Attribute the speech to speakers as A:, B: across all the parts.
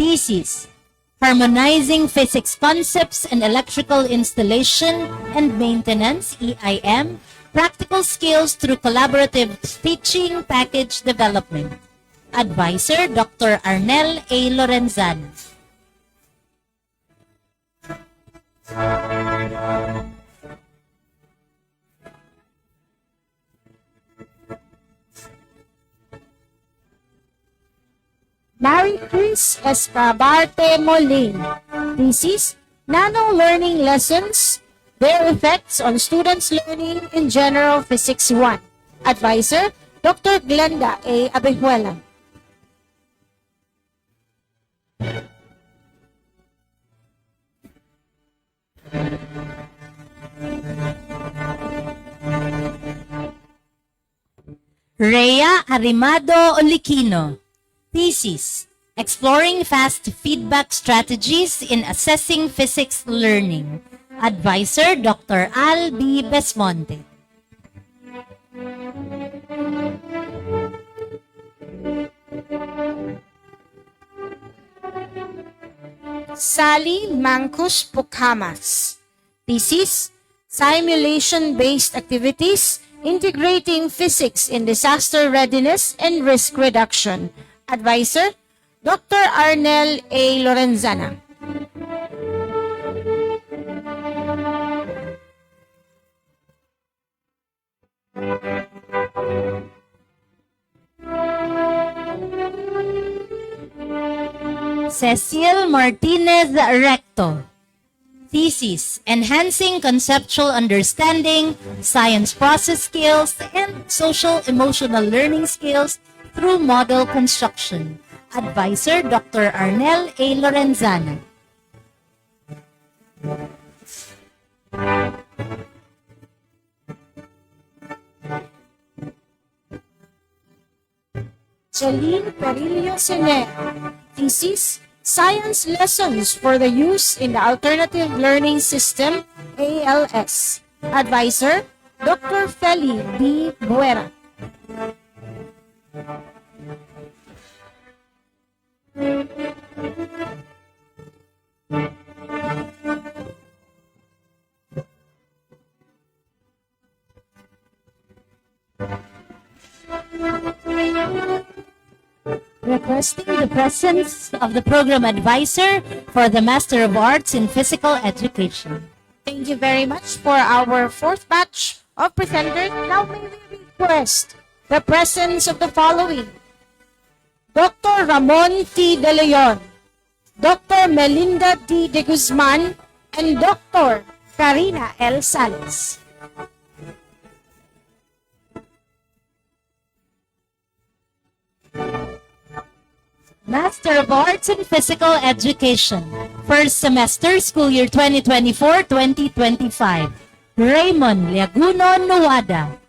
A: Thesis: Harmonizing Physics Concepts and Electrical Installation and Maintenance, EIM, Practical Skills through Collaborative Teaching Package Development. Advisor, Dr. Arnel A. Lorenzana.
B: Maricris Escabarte Molin. Thesis: Nano Learning Lessons, Their Effects on Students' Learning in General Physics 1. Advisor, Dr. Glenda A. Abejuela.
A: Rhea Arimado Oliquino. Thesis: Exploring Fast Feedback Strategies in Assessing Physics Learning. Advisor, Dr. Al B. Besmonte.
B: Sally Mancus Pucamas. Thesis: Simulation-based activities integrating physics in disaster readiness and risk reduction. Advisor, Dr. Arnel A. Lorenzana.
A: Cecil Martinez Recto. Thesis: Enhancing Conceptual Understanding, Science Process Skills, and Social Emotional Learning Skills through Model Construction. Advisor, Dr. Arnel A. Lorenzana.
B: Celine Perillo Sene. Thesis: Science Lessons for the Use in the Alternative Learning System, ALS. Advisor, Dr. Feli B. Buera.
A: Requesting the presence of the Program Advisor for the Master of Arts in Physical Education.
B: Thank you very much for our fourth batch of presenters. Now may we request the presence of the following: Dr. Ramon T. De Leon, Dr. Melinda D. De Guzman, and Dr. Karina L. Salas.
A: Master of Arts in Physical Education. First semester, school year 2024-2025. Raymond Liaguno Nuwada.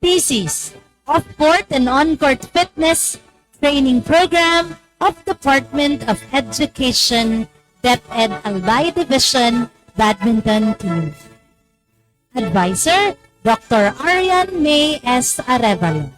A: Thesis: Off-Court and On-Court Fitness Training Program of Department of Education, DepEd Albay Division Badminton Team. Advisor, Dr. Arian May S. Arevalo.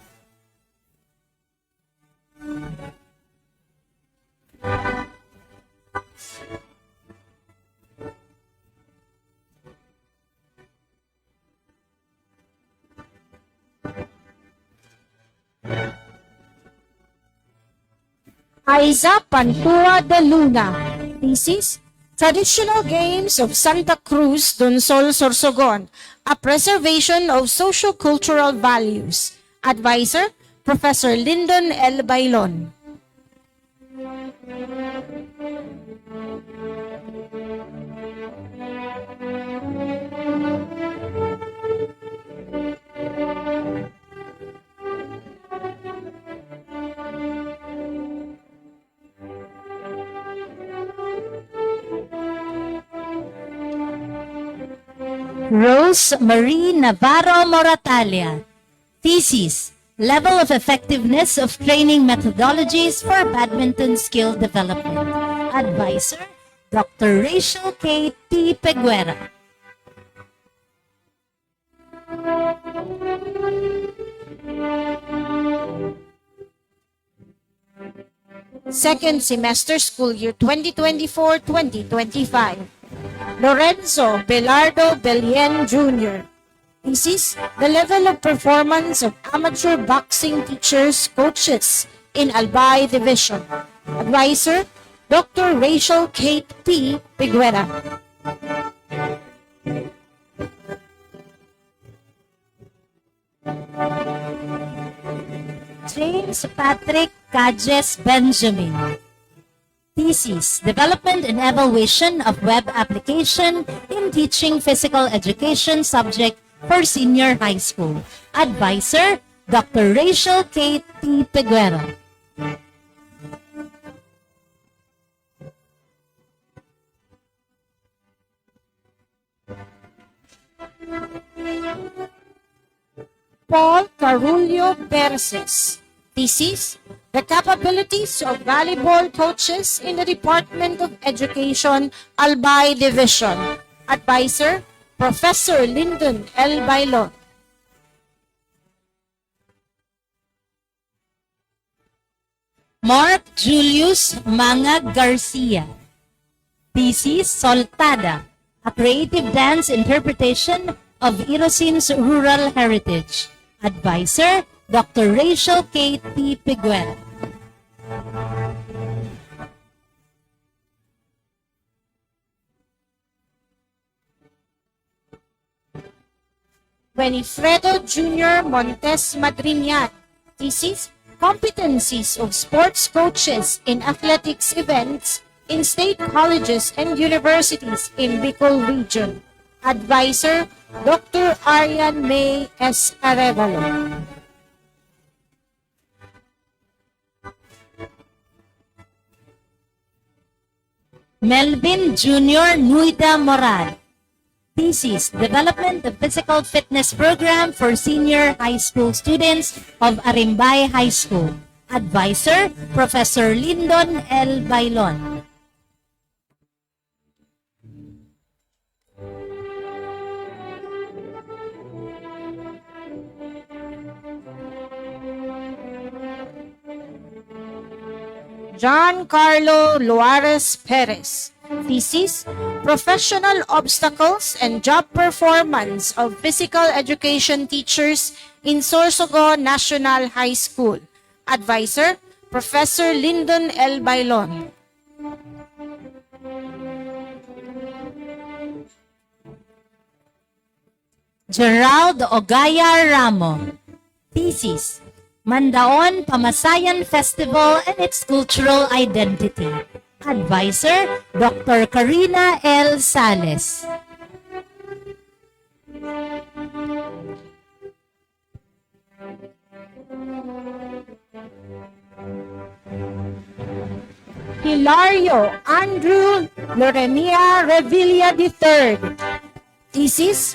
B: Aiza Pantua de Luna. Thesis: Traditional Games of Santa Cruz Donsol Sorsogon, a Preservation of Socio-Cultural Values. Advisor, Professor Lyndon L. Bailon.
A: Rose Marie Navarro Moratalia. Thesis: Level of Effectiveness of Training Methodologies for Badminton Skill Development. Advisor, Dr. Rachel K. T. Peguera.
B: second semester school year 2024-2025. Lorenzo Belardo Belien Jr. Thesis, the level of performance of amateur boxing teachers, coaches in Albay Division. Advisor, Dr. Rachel Kate P. Piguera.
A: James Patrick Cajes Benjamin. Thesis, Development and Evaluation of Web Application in Teaching Physical Education Subject for Senior High School. Advisor, Dr. Rachel Kate P. Piguera.
B: Paul Carullo Perses. Thesis, the capabilities of volleyball coaches in the Department of Education, Albay Division. Advisor, Professor Lyndon L. Bailon.
A: Mark Julius Manga Garcia. Thesis, Soltada, a creative dance interpretation of Irosin's rural heritage. Advisor, Dr. Rachel Kate P. Piguera.
B: Benifredo Jr. Montes Madriñan. Thesis, Competencies of Sports Coaches in Athletics Events in State Colleges and Universities in Bicol Region. Advisor, Dr. Arian May S. Arevalo.
A: Melvin Jr. Nuida Moral. Thesis, Development of Physical Fitness Program for Senior High School Students of Arimbay High School. Advisor, Professor Lyndon L. Bailon.
B: John Carlo Luares Perez. Thesis, Professional Obstacles and Job Performance of Physical Education Teachers in Sorsogon National High School. Advisor, Professor Lyndon L. Bailon.
A: Gerald Ogaya Ramo. Thesis, Mandaon Pamasayan Festival and its Cultural Identity. Advisor, Dr. Karina L. Sales.
B: Hilario Andrew Loremia Revilla III. Thesis,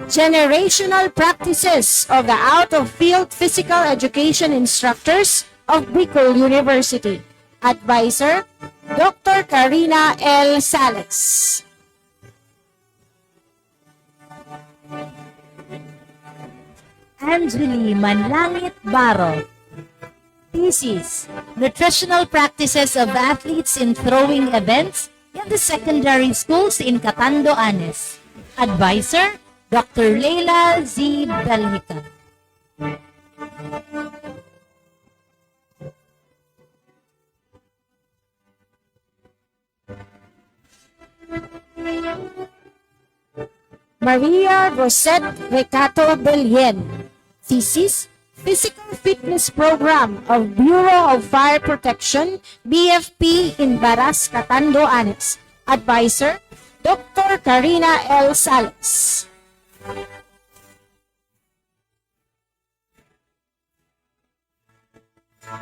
B: Generational Practices of the Out-of-Field Physical Education Instructors of Bicol University. Advisor, Dr. Karina L. Sales.
A: Angeli Manlangit Baro. Thesis, Nutritional Practices of Athletes in Throwing Events in the Secondary Schools in Catanduanes. Advisor, Dr. Leila Z. Belhica.
B: Maria Rosette Recato Belien. Thesis, Physical Fitness Program of Bureau of Fire Protection, BFP in Baras, Catanduanes. Advisor, Dr. Karina L. Sales.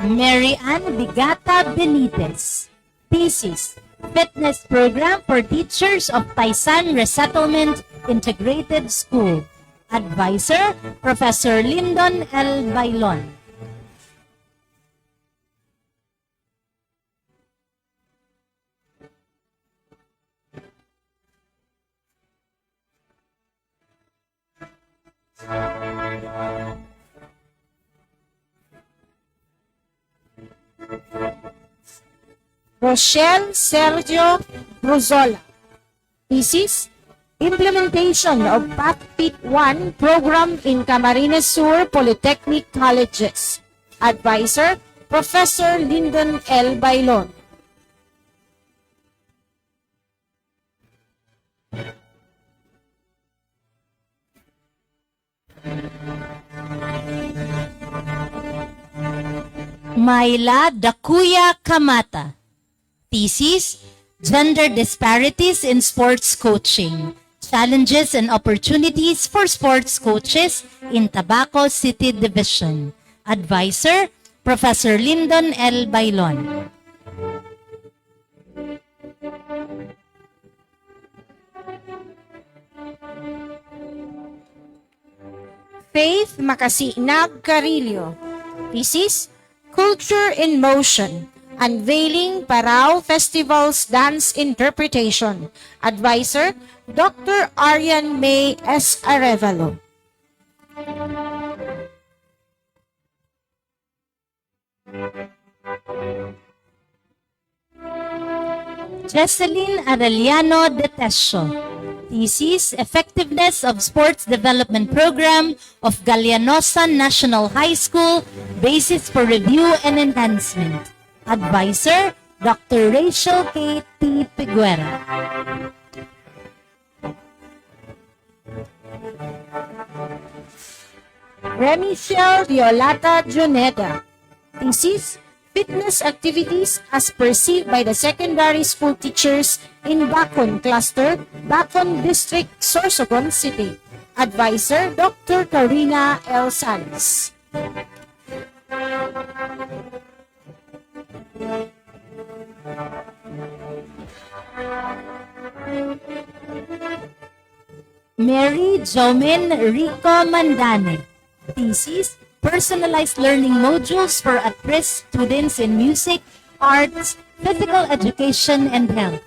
A: Mary Ann Bigata Benitez. Thesis, Fitness Program for Teachers of Taisan Resettlement Integrated School. Advisor, Professor Lyndon L. Bailon.
B: Rochelle Sergio Bruzola. Thesis, Implementation of PathFit 1 program in Camarines Sur Polytechnic Colleges. Advisor, Professor Lyndon L. Bailon.
A: Myla Dakuya Kamata. Thesis, Gender Disparities in Sports Coaching. Challenges and Opportunities for Sports Coaches in Tabaco City Division. Advisor, Professor Lyndon L. Bailon.
B: Faith Makasinag Carillo. Thesis, Culture in Motion, Unveiling Parao Festival's Dance Interpretation. Advisor, Dr. Arian May S. Arevalo.
A: Jesseline Arellano de Tesio. Thesis, Effectiveness of Sports Development Program of Galianosa National High School, Basis for Review and Enhancement. Advisor, Dr. Rachel K. T. Piguera.
B: Remichelle Violata Juneda. Thesis, Fitness Activities as Perceived by the Secondary School Teachers in Bacon Cluster, Bacon District, Sorsogon City. Advisor, Dr. Karina L. Salas.
A: Mary Jomin Rico Mandane. Thesis, Personalized Learning Modules for at-risk students in music, arts, physical education, and health.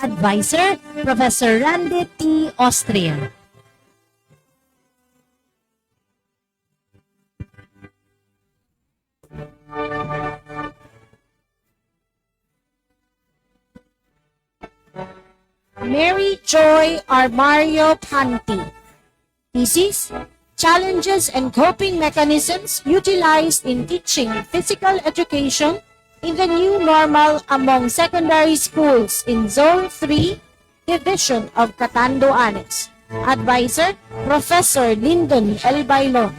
A: Advisor, Professor Randy T. Austria.
B: Mary Joy Armario Panti. Thesis, Challenges and Coping Mechanisms Utilized in Teaching Physical Education in the New Normal Among Secondary Schools in Zone 3, Division of Catanduanes. Advisor, Professor Lyndon L. Bailon.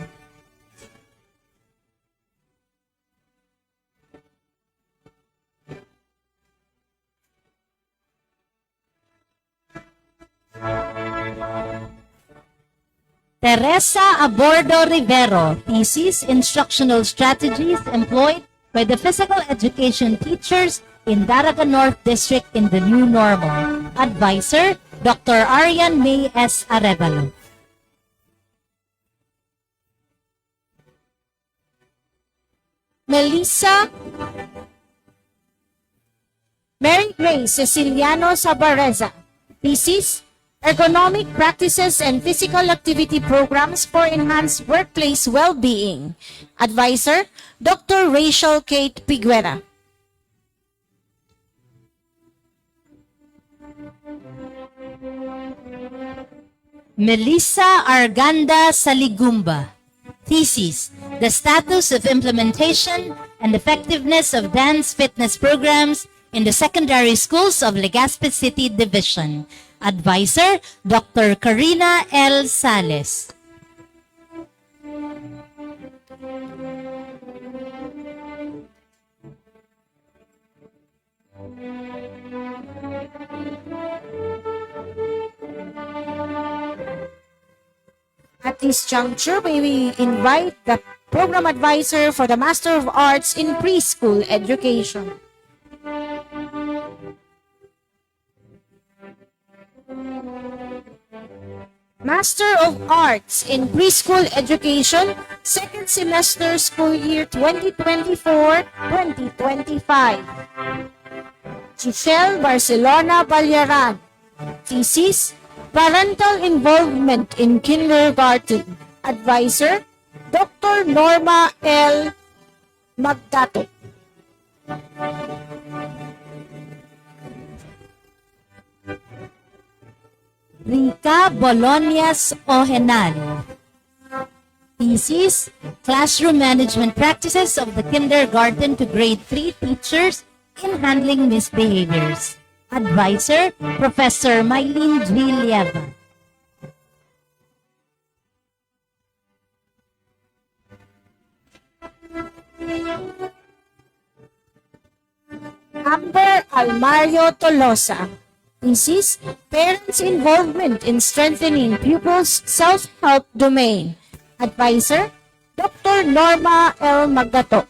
A: Teresa Abordo Rivero. Thesis, Instructional Strategies Employed by the Physical Education Teachers in Daraga North District in the New Normal. Advisor, Dr. Arian May S. Arevalo.
B: Melissa Mary Grace Ceciliano Sabareza. Thesis, Ergonomic Practices and Physical Activity Programs for Enhanced Workplace Well-Being. Advisor, Dr. Rachel Kate Piguera.
A: Melissa Arganda Saligumba. Thesis, The Status of Implementation and Effectiveness of Dance Fitness Programs in the Secondary Schools of Legazpi City Division. Advisor, Dr. Karina L. Sales.
B: At this juncture, may we invite the Program Advisor for the Master of Arts in Preschool Education. Master of Arts in Preschool Education, second semester school year 2024-2025. Giselle Barcelona Balyaran. Thesis, Parental Involvement in Kindergarten. Advisor, Dr. Norma L. Magdato.
A: Rica Bolonias Ojenal. Thesis, Classroom Management Practices of the Kindergarten to Grade 3 Teachers in Handling Misbehaviors. Advisor, Professor Mylene Dvilieva.
B: Amber Almario Tolosa. Thesis, Parents' Involvement in Strengthening Pupils' Self-Help Domain. Advisor, Dr. Norma L. Magato.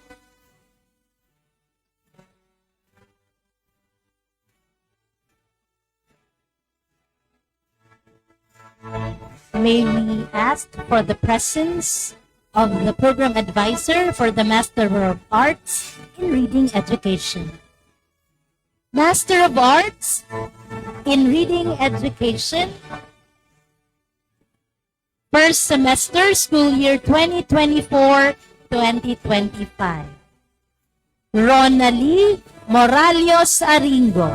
A: May we ask for the presence of the program advisor for the Master of Arts in Reading Education. Master of Arts in Reading Education, first semester, school year 2024-2025. Ronalie Moralios Aringo.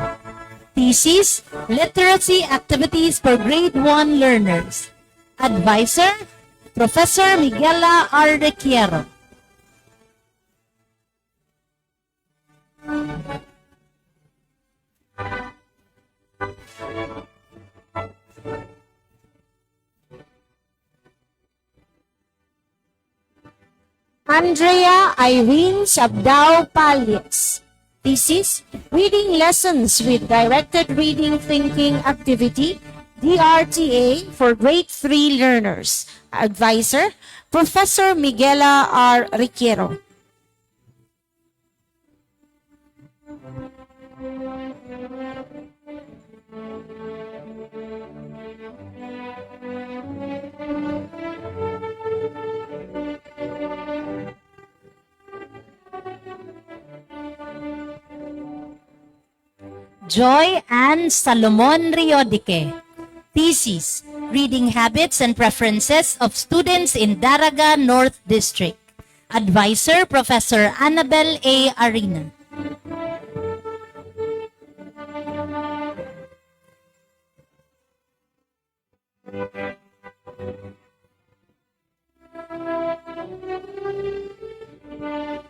A: Thesis, Literacy Activities for Grade 1 Learners. Advisor, Professor Miguela R. Requiero.
B: Andrea Irene Sabdao Palias. Thesis, Reading Lessons with Directed Reading Thinking Activity, DRTA for Grade 3 Learners. Advisor, Professor Miguela R. Requiero.
A: Joy Ann Salomon Riodique. Thesis, Reading Habits and Preferences of Students in Daraga North District. Advisor, Professor Annabel A. Arena.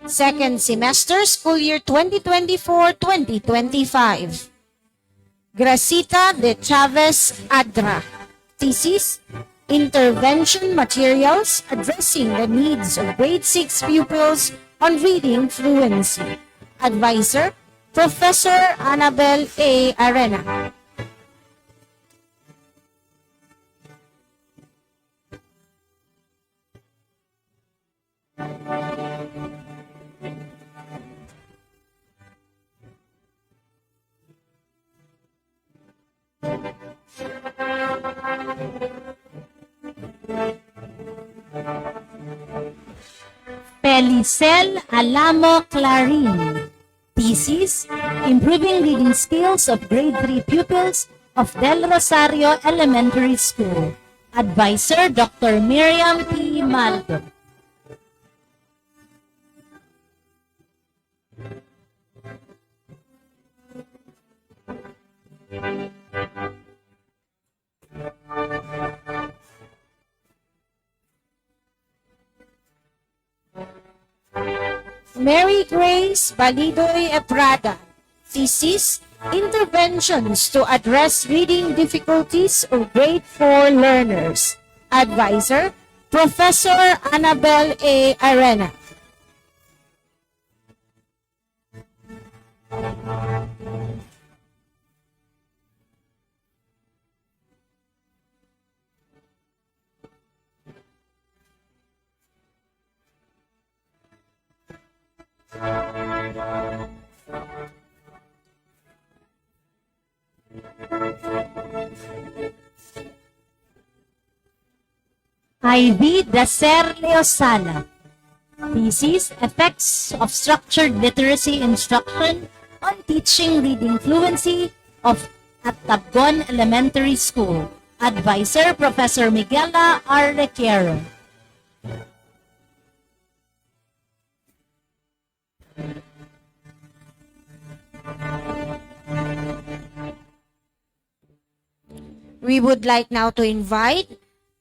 B: Second semester, school year 2024-2025. Gracita de Chavez Adra. Thesis, Intervention Materials Addressing the Needs of Grade 6 Pupils on Reading Fluency. Advisor, Professor Annabel A. Arena.
A: Pelicel Alamo Clarin. Thesis, Improving Reading Skills of Grade 3 Pupils of Del Rosario Elementary School. Advisor, Dr. Miriam P. Maldo.
B: Mary Grace Balidoy Eprada. Thesis, Interventions to Address Reading Difficulties of Grade 4 Learners. Advisor, Professor Annabel A. Arena.
A: Ivy Dacer Leosala. Thesis, Effects of Structured Literacy Instruction on Teaching Reading Fluency of at Tabgon Elementary School. Advisor, Professor Miguela R. Requiero.
B: We would like now to invite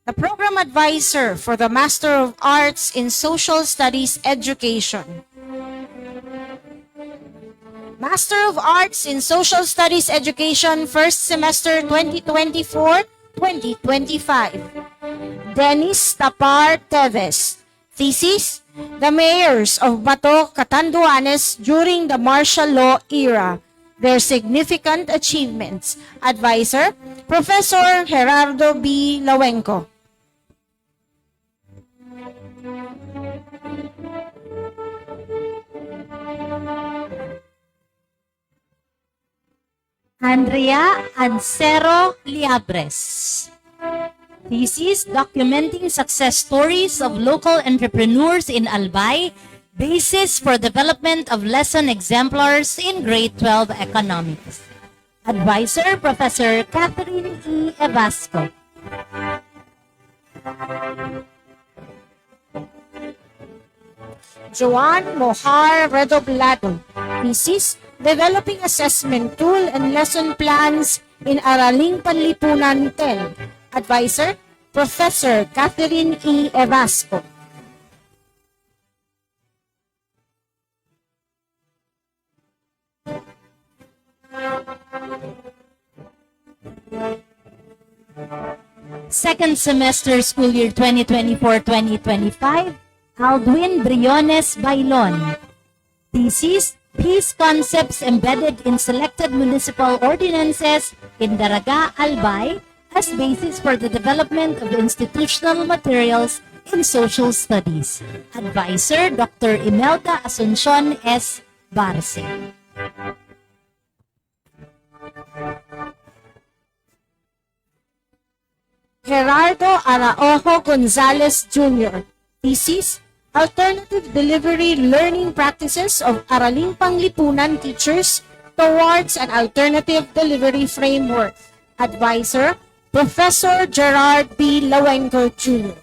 B: the program advisor for the Master of Arts in Social Studies Education. Master of Arts in Social Studies Education, first semester 2024-2025. Dennis Tapar Teves. Thesis, The Mayors of Bato, Catanduanes during the Martial Law Era. Their Significant Achievements. Advisor, Professor Gerardo B. Lawenco.
A: Andrea Ancero Liabres. Thesis, Documenting Success Stories of Local Entrepreneurs in Albay, Basis for Development of Lesson Exemplars in Grade 12 Economics. Advisor, Professor Catherine E. Evasco.
B: Joan Mojar Redoblado. Thesis, Developing Assessment Tool and Lesson Plans in Araling Panlipunan 10. Advisor, Professor Catherine E. Evasco.
A: Second semester school year 2024-2025, Aldwin Briones Bailon. Thesis, Peace Concepts Embedded in Selected Municipal Ordinances in Daraga, Albay as Basis for the Development of Institutional Materials in Social Studies. Advisor, Dr. Imelda Asuncion S. Barce.
B: Gerardo Araujo Gonzalez Jr. Thesis, Alternative Delivery Learning Practices of Araling Panglipunan Teachers Towards an Alternative Delivery Framework. Advisor, Professor Gerard B. Lawenco Jr.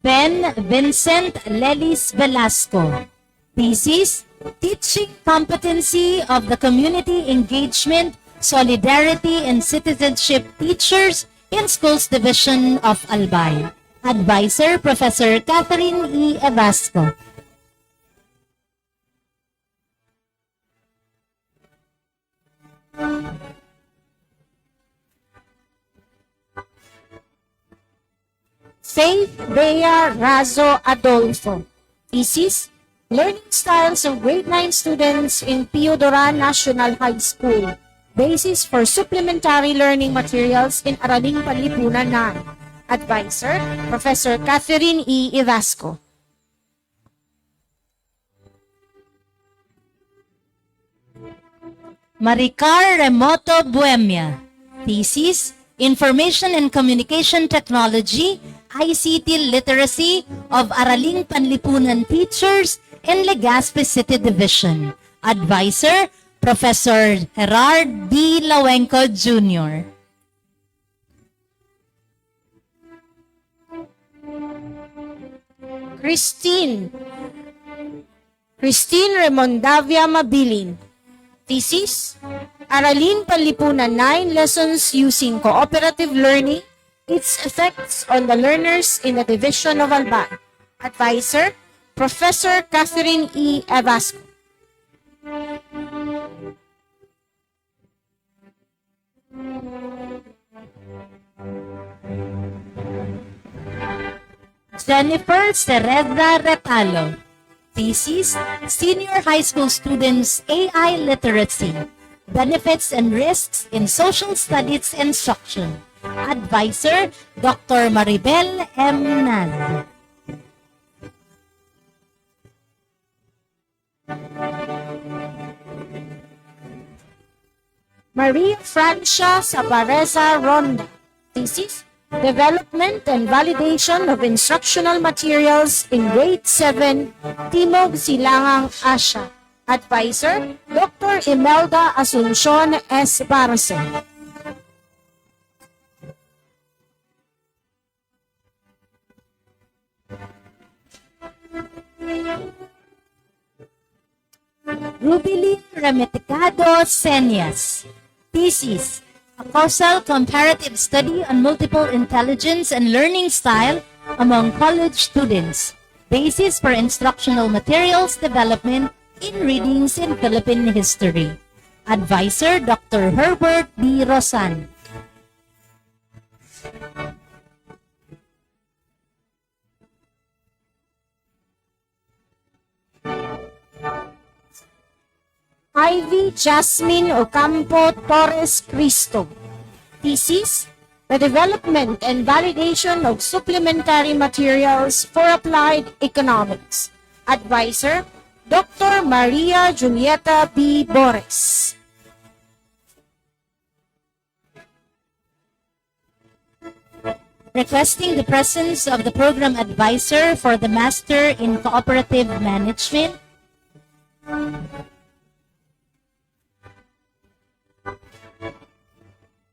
A: Ben Vincent Lelis Velasco. Thesis, Teaching Competency of the Community Engagement, Solidarity, and Citizenship Teachers in Schools Division of Albay. Advisor, Professor Catherine E. Evasco.
B: Faith Bea Razo Adolfo. Thesis, Learning Styles of Grade 9 Students in Piodoran National High School. Basis for Supplementary Learning Materials in Araling Panlipunan 9. Advisor, Professor Catherine E. Evasco.
A: Maricar Remoto Buemia. Thesis, Information and Communication Technology, ICT Literacy of Araling Panlipunan Teachers in Legazpi City Division. Advisor, Professor Gerard B. Lawenco Jr.
B: Christine Remondavia Mabilin. Thesis, Araling Panlipunan 9 Lessons Using Cooperative Learning, Its Effects on the Learners in the Division of Albay. Advisor, Professor Catherine E. Evasco.
A: Jennifer Cereda Repalo. Thesis, Senior High School Students AI Literacy, Benefits and Risks in Social Studies Instruction. Advisor, Dr. Maribel M. Naz.
B: Maria Francia Sabareza Ronda. Thesis, Development and Validation of Instructional Materials in Grade 7, Timog Silangang, Asia. Advisor, Dr. Imelda Asuncion S. Barce.
A: Rubilin Remeticado Senias. Thesis: A causal comparative study on multiple intelligence and learning style among college students. Basis for instructional materials development in readings in Philippine history. Advisor Dr. Herbert D. Rosan.
B: Ivy Jasmine Ocampo Torres Cristo. Thesis: The development and validation of supplementary materials for applied economics. Advisor: Dr. Maria Julieta B. Bores.
A: Requesting the presence of the program advisor for the Master in Cooperative Management.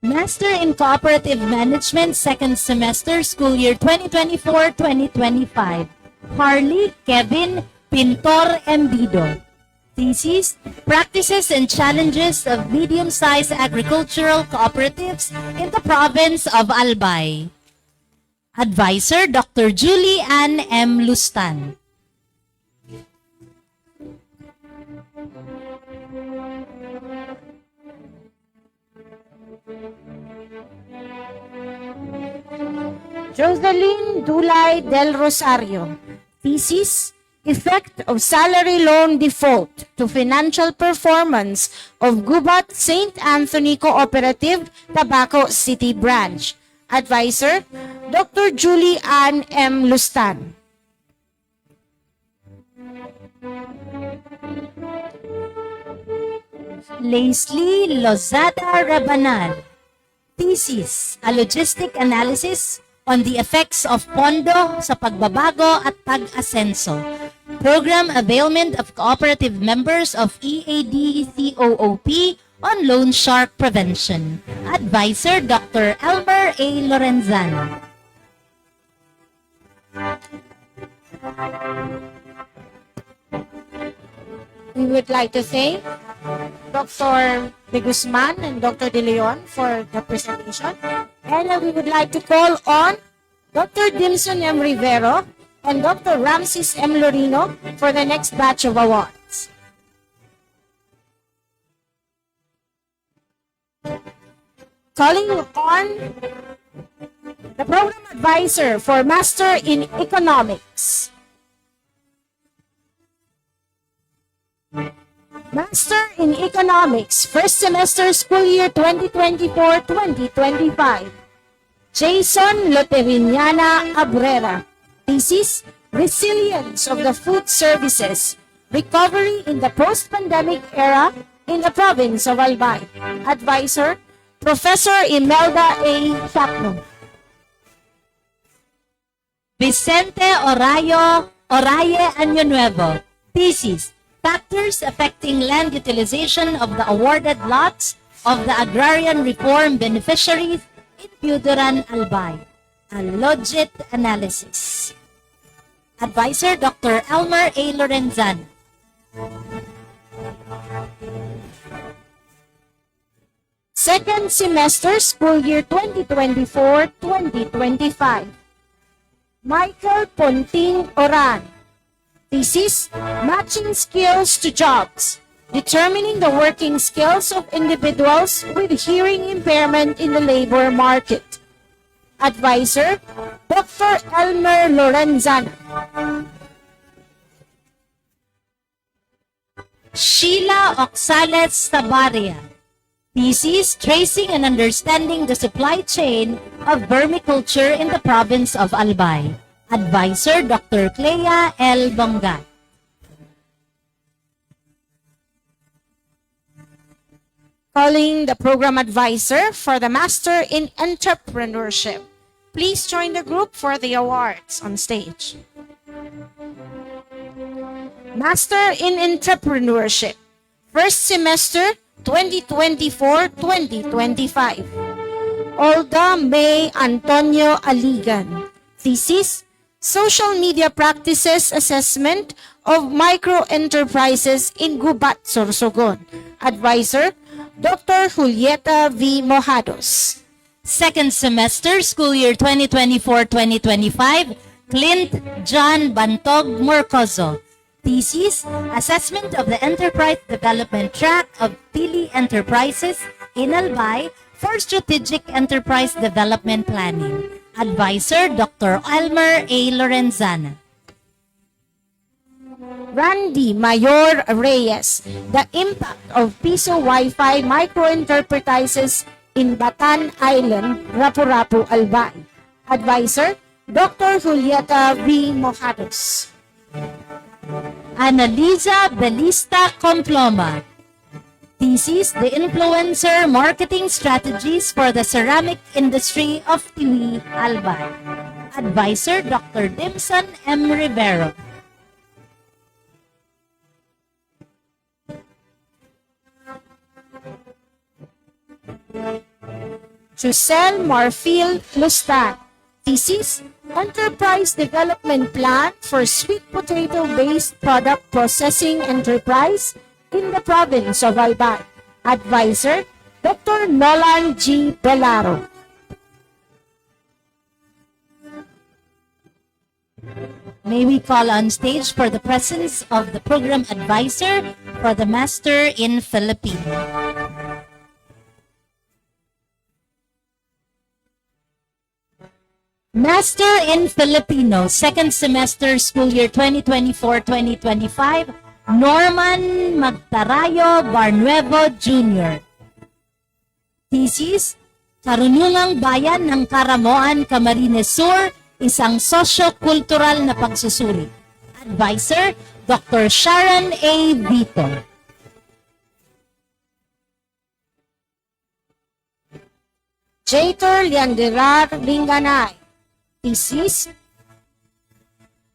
A: Master in Cooperative Management, second semester, school year 2024-2025. Harley Kevin Pintor Embido. Thesis: Practices and Challenges of Medium-Sized Agricultural Cooperatives in the Province of Albay. Advisor Dr. Julie Ann M. Lustan.
B: Joseline Dulay del Rosario. Thesis: Effect of salary loan default to financial performance of Gubat St. Anthony Cooperative, Tabaco City Branch. Advisor: Dr. Julie Ann M. Lustan.
A: Leslie Lozada Rabanal. Thesis: A logistic analysis on the effects of pondo sa pagbabago at pag-asenso. Program availment of cooperative members of EAD-COOP on loan shark prevention. Advisor Dr. Elmer A. Lorenzano.
B: We would like to thank Dr. De Guzman and Dr. De Leon for the presentation. And we would like to call on Dr. Dimson M. Rivero and Dr. Ramses M. Lorino for the next batch of awards. Calling on the program advisor for Master in Economics. Master in Economics, first semester, school year 2024-2025. Jason Loteriniana Abrera. Thesis: Resilience of the Food Services, Recovery in the Post-Pandemic Era in the Province of Albay. Advisor: Professor Imelda A. Chacno.
A: Vicente Oraye Año Nuevo. Thesis: Factors affecting land utilization of the awarded lots of the agrarian reform beneficiaries in Buturan, Albay. A logit analysis. Advisor Dr. Elmer A. Lorenzano.
B: Second semester, school year 2024-2025. Michael Ponting Oran. Thesis: Matching skills to jobs, determining the working skills of individuals with hearing impairment in the labor market. Advisor: Dr. Elmer Lorenzano.
A: Sheila Oxales Tabaria. Thesis: Tracing and Understanding the Supply Chain of Vermiculture in the Province of Albay. Advisor Dr. Clea L. Bongat.
B: Calling the program advisor for the Master in Entrepreneurship. Please join the group for the awards on stage. Master in Entrepreneurship, first semester, 2024-2025. Olga May Antonio Aligan. Thesis: Social Media Practices Assessment of Microenterprises in Gubat, Sorsogon. Advisor, Dr. Julieta V. Mojados.
A: Second semester, school year 2024-2025, Clint John Bantog Morcozo. Thesis, Assessment of the Enterprise Development Track of Pili Enterprises in Albay for Strategic Enterprise Development Planning. Advisor, Dr. Elmer A. Lorenzana.
B: Randy Mayor Reyes, The Impact of Piso Wi-Fi Microenterprises in Batan Island, Rapu-Rapu, Albay. Advisor, Dr. Julieta V. Mojados.
A: Analiza Belista Comploma. Thesis, The Influencer Marketing Strategies for the Ceramic Industry of Tiwi, Albay. Advisor, Dr. Dimson M. Rivero.
B: Giselle Marfil Lustan. Thesis, Enterprise Development Plan for Sweet Potato-Based Product Processing Enterprise in the Province of Albay. Advisor, Dr. Nolan G. Belaro.
A: May we call on stage for the presence of the program advisor for the Master in Filipino. Master in Filipino, second semester, school year 2024-2025, Norman Magtarayo Barnuevo Jr. Thesis, Karunungang Bayan ng Karamoan, Camarines Sur, isang sosyo-kultural na pagsusuri. Advisor, Dr. Sharon A. Vito.
B: Jator Lianderar Linganay. Thesis,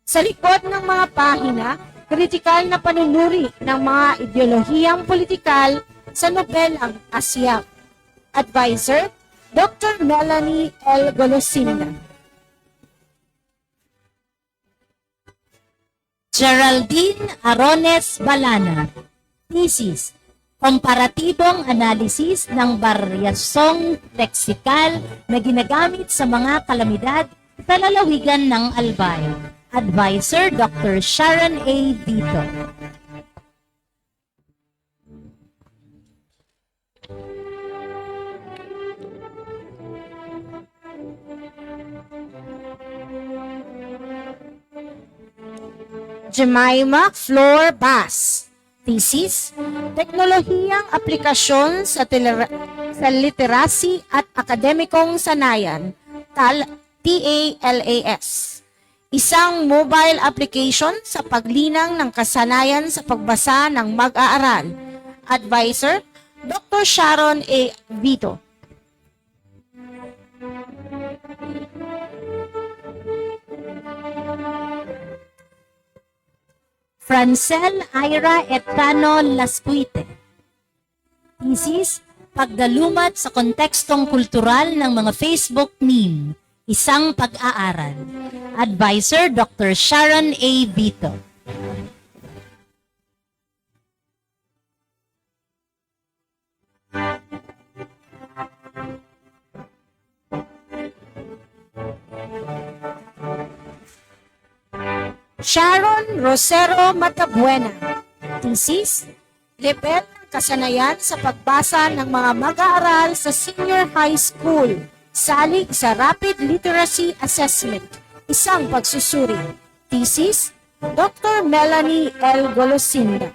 B: sa likod ng mga pahina, kritikal na panunuri ng mga ideolohiyang politikal sa nobelang Asya. Advisor, Dr. Melanie L. Golosinda.
A: Geraldine Arones Balana. Thesis, Komparatibong analisis ng baryasong leksikal na ginagamit sa mga kalamidad sa lalawigan ng Albay. Advisor, Dr. Sharon A. Vito.
B: Jemima Flor Bass. Thesis, Teknolohiyang aplikasyon sa literacy at akademikong sanayan, TALAS. Isang mobile application sa paglinang ng kasanayan sa pagbasa ng mag-aaral. Advisor, Dr. Sharon A. Vito.
A: Francel Ira Etrano Lascuite. Thesis, Pagdalumat sa kontekstong kultural ng mga Facebook meme, isang pag-aaral. Advisor, Dr. Sharon A. Vito.
B: Sharon Rosero Matabuena. Thesis, Level ng kasanayan sa pagbasa ng mga mag-aaral sa senior high school, salig sa Rapid Literacy Assessment, isang pagsusuri. Thesis, Dr. Melanie L. Golosinda.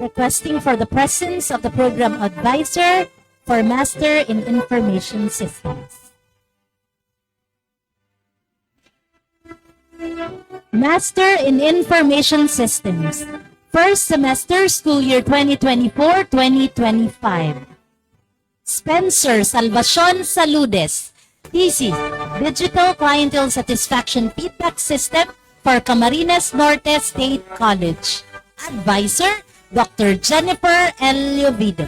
A: Requesting for the presence of the program advisor for Master in Information Systems. Master in Information Systems, first semester, school year 2024-2025. Spencer Salvacion Saludes. Thesis, Digital Clientele Satisfaction Feedback System for Camarines Norte State College. Advisor, Dr. Jennifer L. Llovido.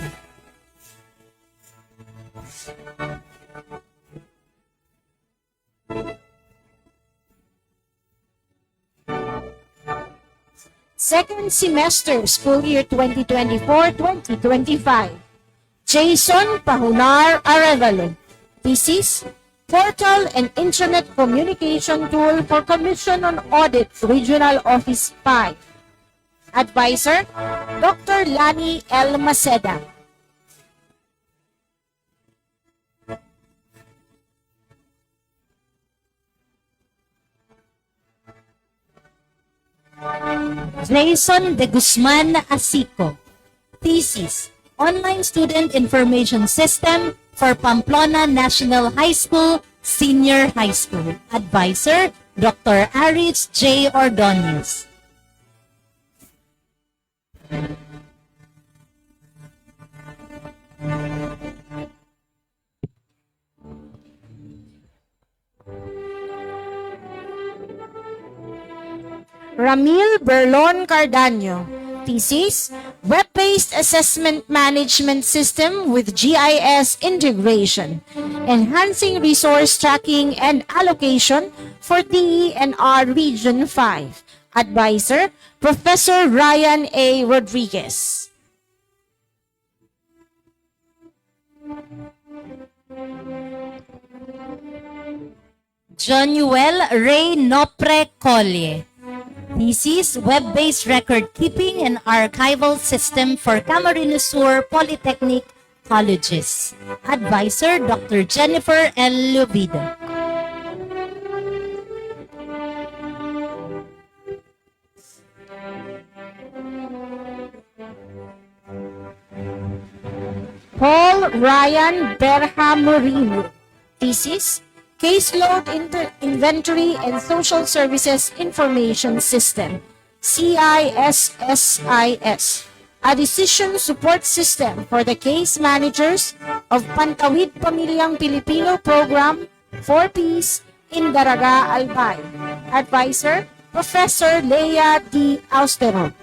B: second semester, school year 2024-2025. Jason Pahunar Arevalo. Thesis, Portal and Internet Communication Tool for Commission on Audit, Regional Office 5. Advisor, Dr. Lani L. Maceda.
A: Jason de Guzman Asico. Thesis, Online Student Information System for Pamplona National High School, Senior High School. Advisor, Dr. Aritz J. Ordonez.
B: Ramil Berlon Cardaño. Thesis, Web-Based Assessment Management System with GIS Integration, Enhancing Resource Tracking and Allocation for DE&R Region 5. Advisor, Professor Ryan A. Rodriguez.
A: Jonuel Ray Nopre Collie. Thesis, Web-Based Record Keeping and Archival System for Camarines Sur Polytechnic Colleges. Advisor, Dr. Jennifer L. Lubida.
B: Paul Ryan Berha Murillo. Thesis, Caseload Inventory and Social Services Information System, CISSIS, a decision support system for the case managers of Pantawid Pamilyang Pilipino Program 4Ps in Daraga, Albay. Advisor, Professor Leia D. Austero.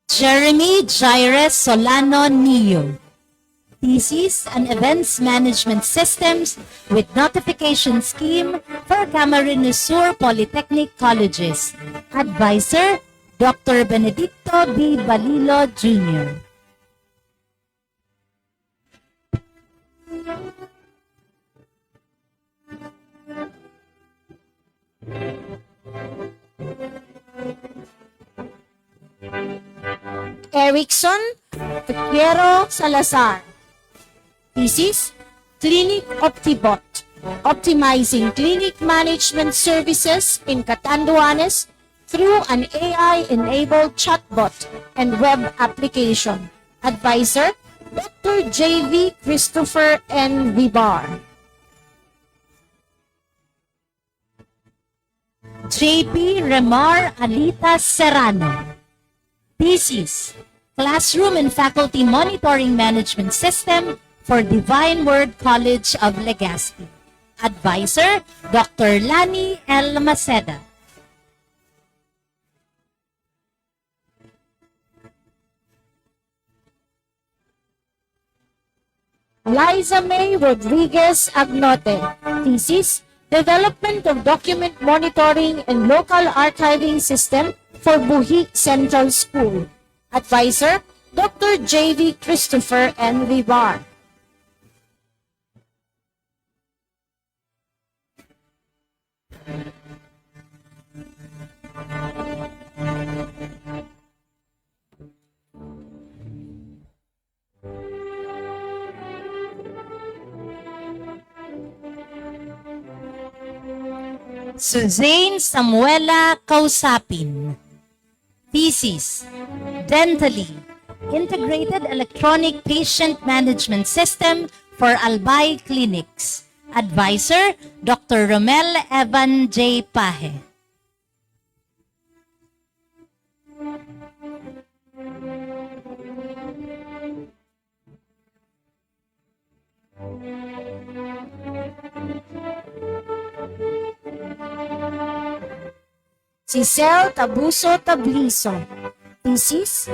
A: Jeremy Jaires Solano Neo. Thesis, an events management systems with notification scheme for Camarines Sur Polytechnic Colleges. Advisor, Dr. Benedicto B. Balilo Jr.
B: Erickson Piero Salazar. Thesis, Clinic OptiBot, optimizing clinic management services in Catanduanes through an AI-enabled chatbot and web application. Advisor, Dr. J.V. Christopher N. Vibar.
A: J.P. Remar Alita Serrano. Thesis, Classroom and Faculty Monitoring Management System for Divine Word College of Legazpi. Advisor, Dr. Lani L. Maceda.
B: Liza May Rodriguez Agnote. Thesis, Development of Document Monitoring and Local Archiving System for Buhi Central School. Advisor, Dr. J.V. Christopher N. Vivar.
A: Suzanne Samuela Kausapin. Thesis, Dentally, Integrated Electronic Patient Management System for Albay Clinics. Advisor, Dr. Romel Evan J. Pahe.
B: Cicel Tabuso Tabliso. Thesis,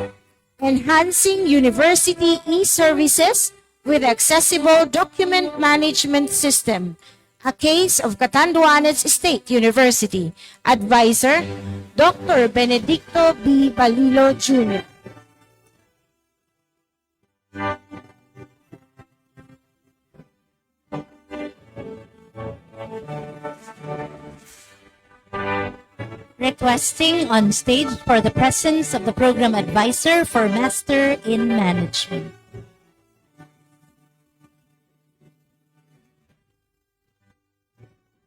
B: Enhancing University e-Services with Accessible Document Management System, a case of Catanduanes State University. Advisor, Dr. Benedicto B. Balilo Jr.
A: Requesting on stage for the presence of the program advisor for Master in Management.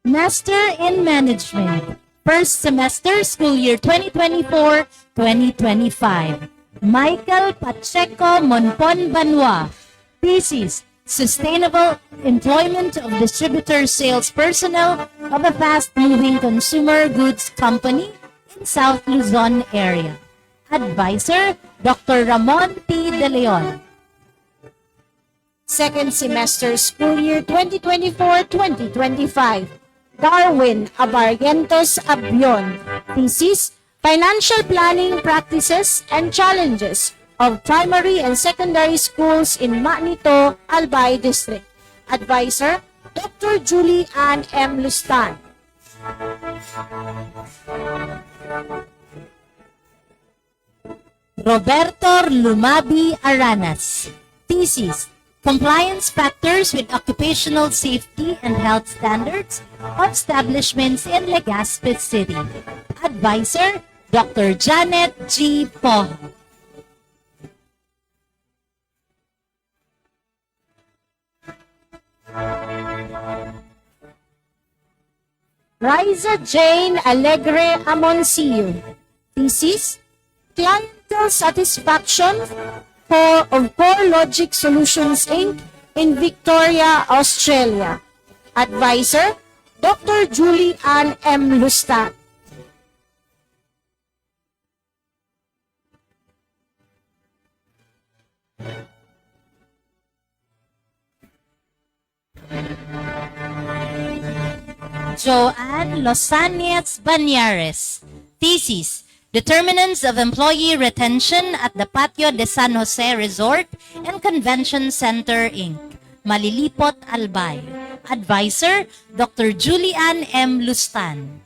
A: Master in Management, first semester, school year 2024-2025. Michael Pacheco Monpon Banwa, thesis, Sustainable Employment of Distributor Sales Personnel of a Fast-Moving Consumer Goods Company in South Luzon area. Advisor, Dr. Ramon T. De Leon.
B: Second semester, school year 2024-2025. Darwin Abarrientos Abion, thesis, Financial Planning Practices and Challenges of Primary and Secondary Schools in Manito, Albay District. Advisor, Dr. Julie Ann M. Lustan.
A: Roberto Lumabi Aranas, thesis, Compliance Factors with Occupational Safety and Health Standards of Establishments in Legazpi City. Advisor, Dr. Janet G. Poha.
B: Riza Jane Alegre Amoncillo, thesis, Clientele Satisfaction of Core Logic Solutions Inc. in Victoria, Australia. Advisor, Dr. Julie Ann M. Lustan.
A: Joanne Losanias Banyares, thesis, Determinants of Employee Retention at the Patio de San Jose Resort and Convention Center, Inc., Malilipot, Albay. Advisor, Dr. Julian M. Lustan.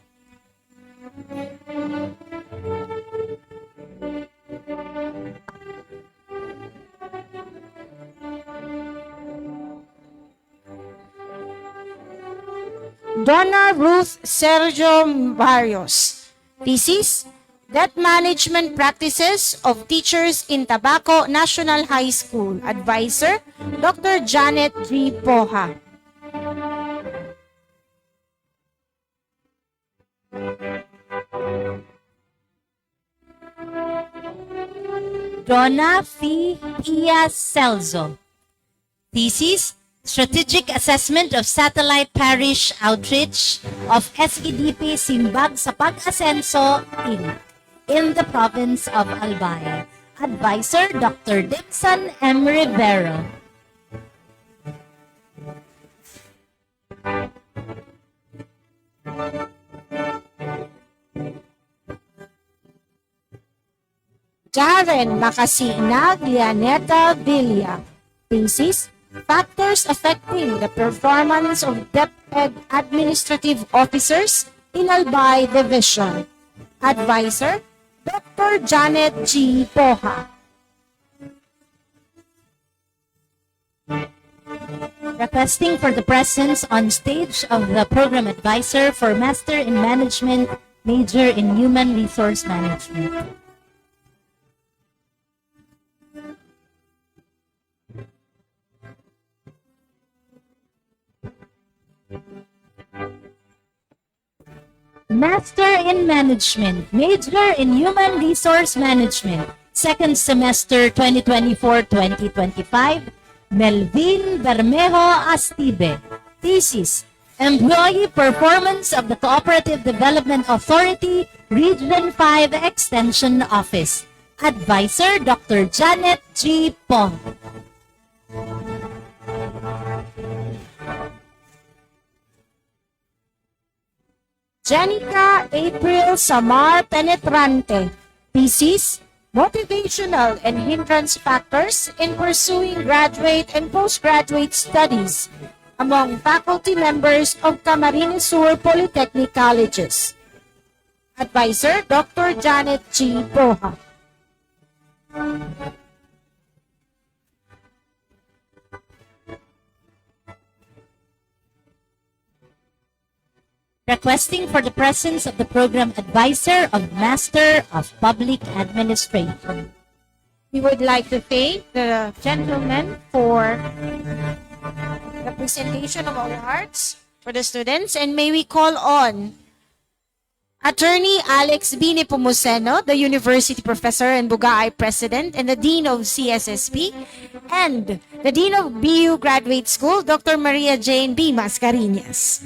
B: Donna Ruth Sergio Barrios, thesis, Debt Management Practices of Teachers in Tabaco National High School. Advisor, Dr. Janet G. Poha.
A: Donna Fee Pia Celso, thesis, Strategic Assessment of Satellite Parish Outreach of SEDP Simbag sa Pag-Asenso, Inc. in the province of Albay. Advisor, Dr. Dixon M. Rivero.
B: Darren Macasinag Lianeta Villa, thesis, Factors Affecting the Performance of DepEd Administrative Officers in Albay Division. Advisor, Dr. Janet G. Poha.
A: Requesting for the presence on stage of the program advisor for Master in Management, Major in Human Resource Management. Master in Management, Major in Human Resource Management, second semester 2024-2025, Melvin Bermejo Astibe, thesis, Employee Performance of the Cooperative Development Authority, Region 5 Extension Office. Advisor, Dr. Janet G. Pong.
B: Jenica April Samar Penetrante, thesis, Motivational and Hindrance Factors in Pursuing Graduate and Postgraduate Studies. among faculty members of Camarines Sur Polytechnic Colleges. Advisor, Dr. Janet G. Boha.
A: Requesting for the presence of the Program Advisor of Master of Public Administration.
B: We would like to thank the gentleman for the presentation of awards for the students, and may we call on Attorney Alex B. Nepomuceno, the University Professor and Bugaay President and the Dean of CSSP, and the Dean of BU Graduate School, Dr. Maria Jane B. Mascareñas.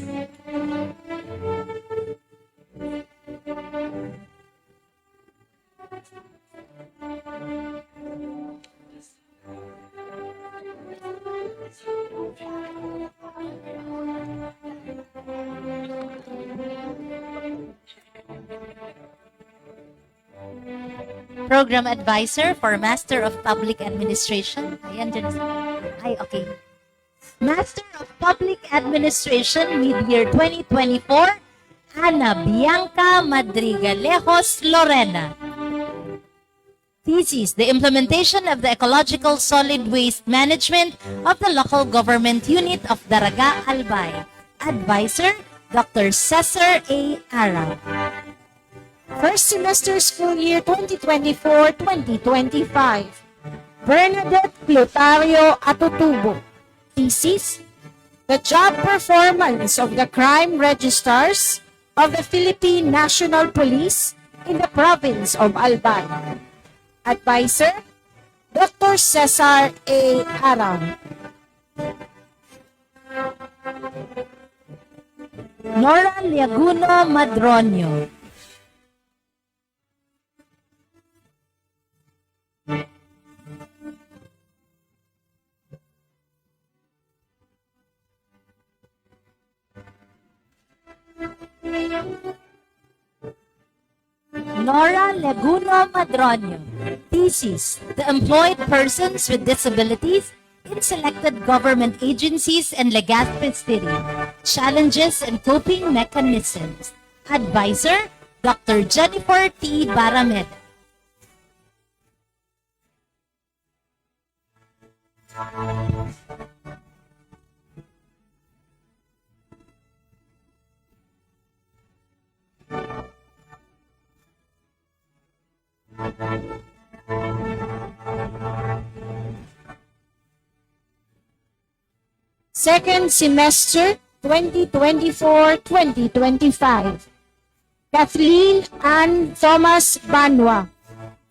A: Program Advisor for Master of Public Administration. Ayan, dyan. Ay, okay. Master of Public Administration, mid-year 2024, Ana Bianca Madrigalejos Lorena. Thesis, the implementation of the ecological solid waste management of the local government unit of Daraga, Albay. Advisor, Dr. Cesar A. Ara.
B: First semester school year 2024-2025. Bernadette Clotario Atutubo. Thesis, the job performance of the crime registers of the Philippine National Police in the province of Albay. Advisor, Dr. Cesar A. Arang.
A: Nora Liaguno Madronio. Nora Leguno Madronio. Thesis, the employed persons with disabilities in selected government agencies and Legazpi City. Challenges and coping mechanisms. Advisor, Dr. Jennifer T. Barameda.
B: Second semester 2024-2025. Kathleen Ann Thomas Banwa.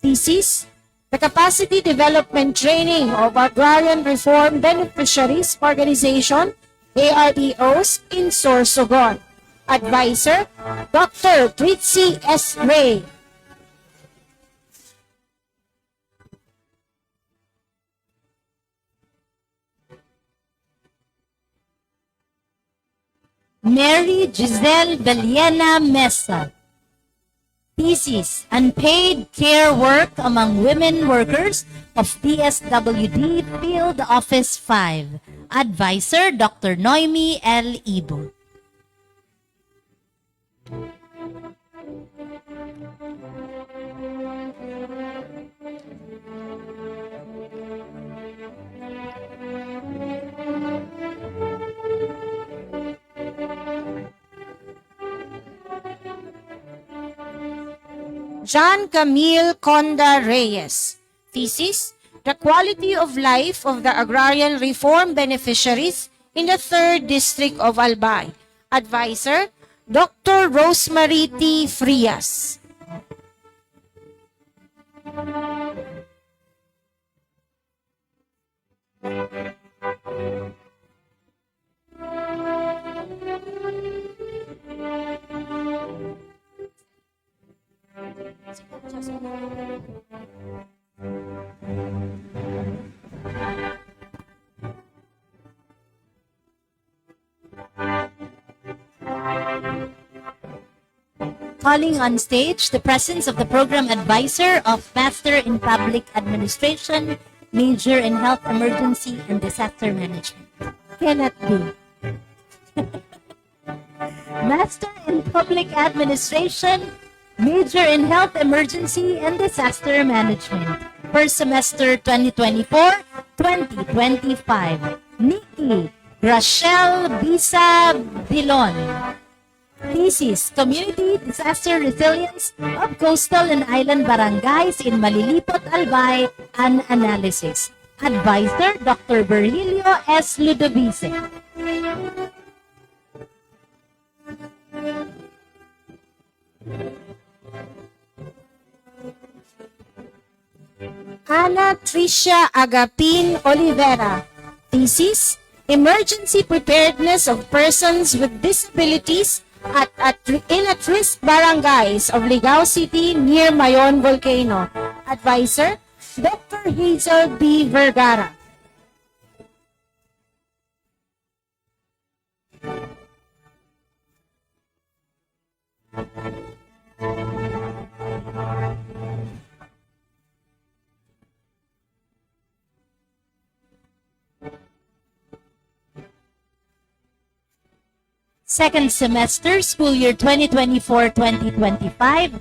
B: Thesis, the Capacity Development Training of Agrarian Reform Beneficiaries Organization, ARBOs, in Sorsogon. Advisor, Dr. Tritzy S. Ray.
A: Mary Giselle Beliena Mesa. Thesis, unpaid care work among women workers of DSWD Field Office 5. Advisor, Dr. Noemi L. Ibo.
B: John Camille Conda Reyes. Thesis, the quality of life of the agrarian reform beneficiaries in the 3rd District of Albay. Advisor, Dr. Rosemary T. Frias.
A: Calling on stage the presence of the Program Advisor of Master in Public Administration, Major in Health Emergency and Disaster Management.
B: Kenneth B.
A: Master in Public Administration, Major in Health Emergency and Disaster Management. First semester 2024-2025. Nikki Rachel Bisa Bilon. Thesis, Community Disaster Resilience of Coastal and Island Barangays in Malilipot, Albay, an Analysis. Advisor, Dr. Virgilio S. Ludovice.
B: Ana Tricia Agapin Olivera. Thesis, Emergency Preparedness of Persons with Disabilities in at-risk barangays of Ligao City near Mayon Volcano. Advisor, Dr. Hazel B. Vergara.
A: Second semester, school year 2024-2025,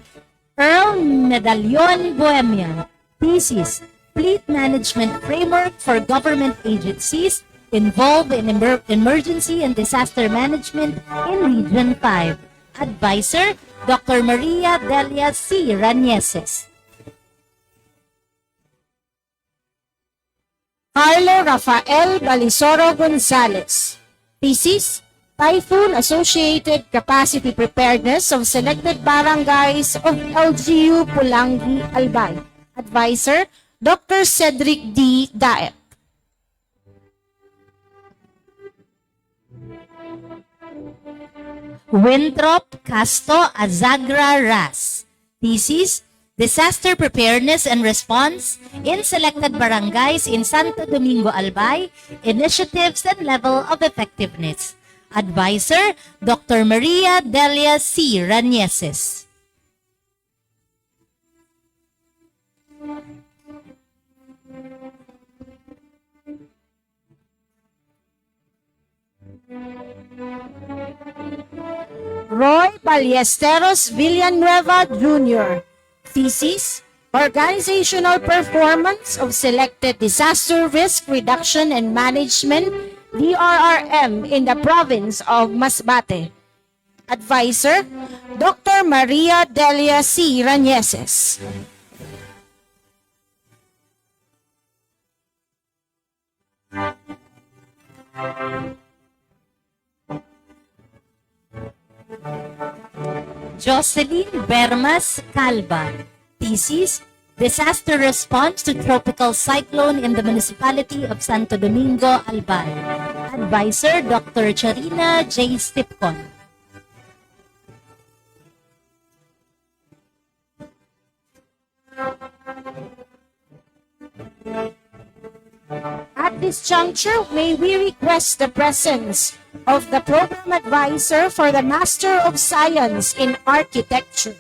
A: Earl Medallon Bohemia. Thesis, Fleet Management Framework for Government Agencies involved in emergency and disaster management in Region 5. Advisor, Dr. Maria Delia C. Ranieses.
B: Carlo Rafael Balisoro Gonzalez. Thesis, Typhoon-Associated Capacity Preparedness of Selected Barangays of LGU Pulangi, Albay. Advisor, Dr. Cedric D. Daet.
A: Winthrop Casto Azagra Ras. Thesis, Disaster Preparedness and Response in Selected Barangays in Santo Domingo, Albay, Initiatives and Level of Effectiveness. Advisor, Dr. Maria Delia C. Ranieses.
B: Roy Ballesteros Villanueva Jr. Thesis, Organizational Performance of Selected Disaster Risk Reduction and Management, DRRM, in the province of Masbate. Advisor, Dr. Maria Delia C. Ranieses.
A: Jocelyn Bermas Calva. Thesis, Disaster Response to Tropical Cyclone in the Municipality of Santo Domingo, Albay. Advisor, Dr. Charina J. Stipcon.
B: At this juncture, may we request the presence of the Program Advisor for the Master of Science in Architecture.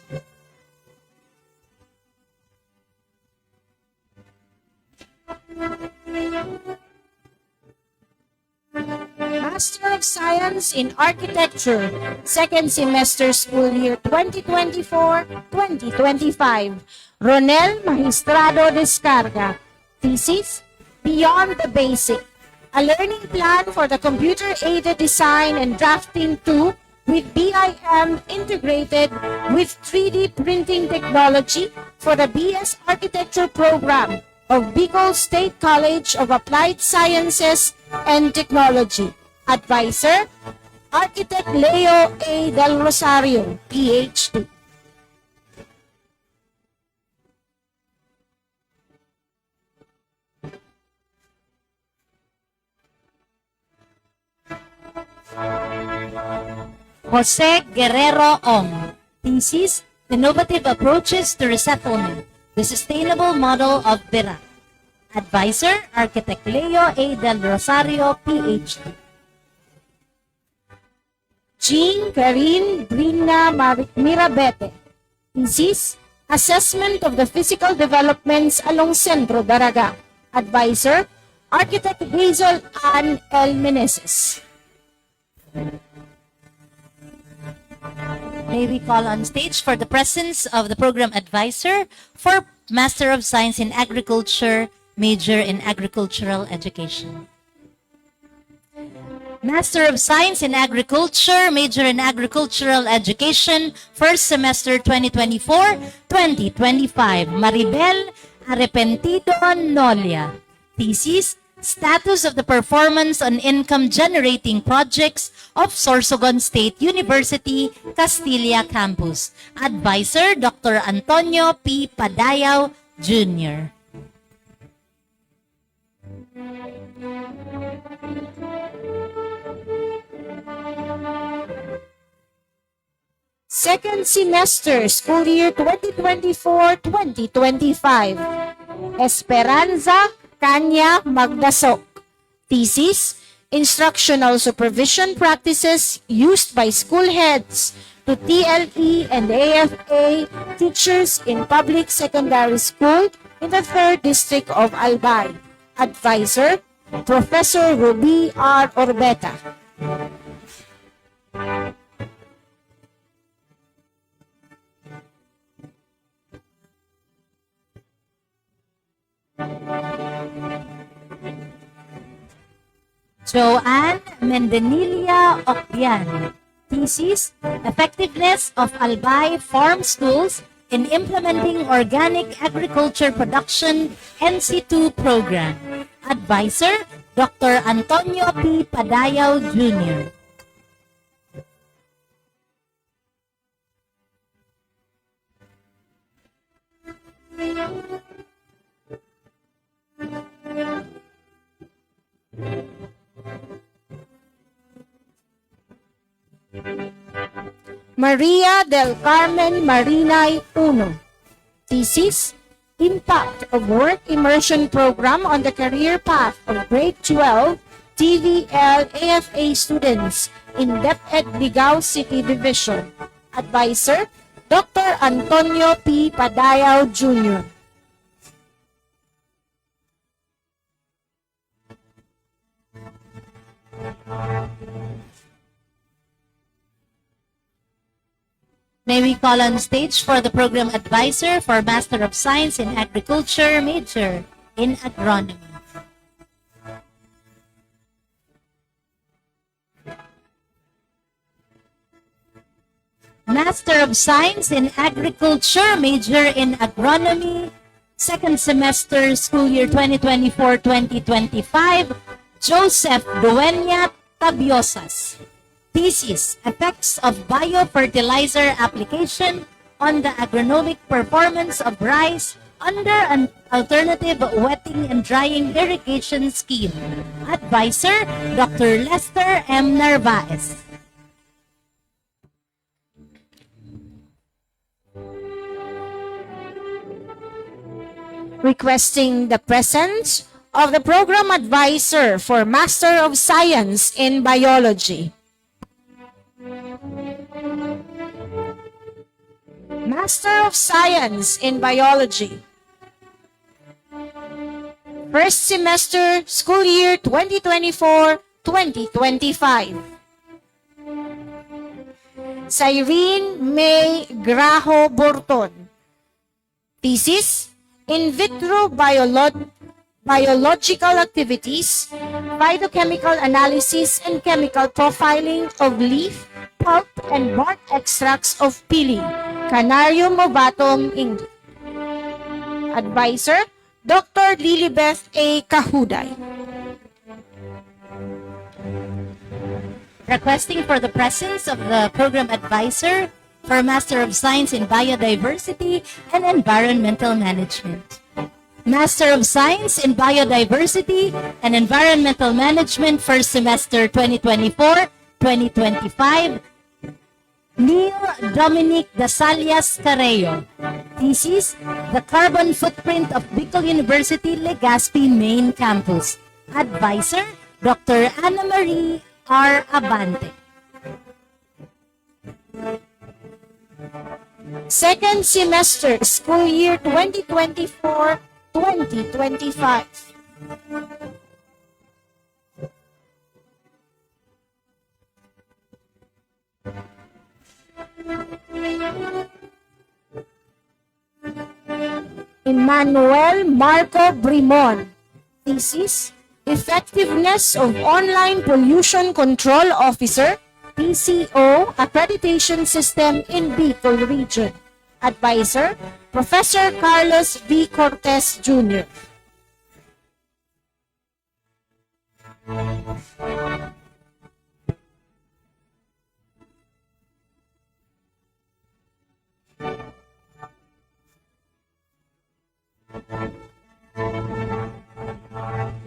B: Master of Science in Architecture, second semester school year 2024-2025, Ronel Magistrado Descarga. Thesis, Beyond the Basic, a learning plan for the computer-aided design and drafting tool with BIM integrated with 3D printing technology for the BS Architecture program of Bicol State College of Applied Sciences and Technology. Advisor, Architect Leo A. Del Rosario, PhD.
A: Jose Guerrero Ong. Thesis, Innovative Approaches to Resettlement, the Sustainable Model of Bira. Advisor, Architect Leo A. Del Rosario, PhD.
B: Jean Karin Brina Mirabete. Thesis, Assessment of the Physical Developments along Centro Daraga. Advisor, Architect Hazel Ann L. Meneses.
A: May we call on stage for the presence of the program advisor for Master of Science in Agriculture, major in Agricultural Education. Master of Science in Agriculture, major in Agricultural Education, first semester 2024-2025, Maribel Arrepentido Nolia. Thesis, Status of the Performance on Income-Generating Projects of Sorsogon State University, Castilla Campus. Advisor, Dr. Antonio P. Padayaw, Jr.
B: Second semester, school year 2024-2025. Esperanza Kanya Magdasok. Thesis, Instructional Supervision Practices Used by School Heads to TLE and AFA Teachers in Public Secondary School in the 3rd District of Albay. Advisor, Professor Ruby R. Orbeta.
A: Joanne Mendenilia Ocbian. Thesis, Effectiveness of Albay Farm Schools in Implementing Organic Agriculture Production NC2 Program. Advisor, Dr. Antonio P. Padayaw, Jr.
B: Maria del Carmen Marinay Uno. Thesis, Impact of Work Immersion Program on the Career Path of Grade 12 TVL AFA students in DepEd Ligao City Division. Advisor, Dr. Antonio P. Padayaw, Jr.
A: May we call on stage for the program advisor for Master of Science in Agriculture, major in Agronomy. Master of Science in Agriculture, major in Agronomy, second semester, school year 2024-2025, Joseph Dueña Tabiosas. Thesis, Effects of Biofertilizer Application on the Agronomic Performance of Rice under an Alternative Wetting and Drying Irrigation Scheme. Advisor, Dr. Lester M. Narvaez.
B: Requesting the presence of the program advisor for Master of Science in Biology. Master of Science in Biology. First semester, school year 2024-2025. Cyrene May Graho Borton. Thesis, In Vitro Biological Activities, Phytochemical Analysis and Chemical Profiling of Leaf, Pulp, and Bark Extracts of Pili, Canarium Movatum, Inc. Advisor, Dr. Lilibeth A. Kahuday.
A: Requesting for the presence of the program advisor for Master of Science in Biodiversity and Environmental Management. Master of Science in Biodiversity and Environmental Management, first semester 2024-2025, Neil Dominic Dasalias Carreo. Thesis, The Carbon Footprint of Bicol University Legazpi Main Campus. Advisor, Dr. Anna Marie R. Abante.
B: Second semester, school year 2024-2025. Emmanuel Marco Brimon. Thesis, Effectiveness of Online Pollution Control Officer, PCO Accreditation System in Bicol Region. Advisor, Professor Carlos V. Cortez Jr.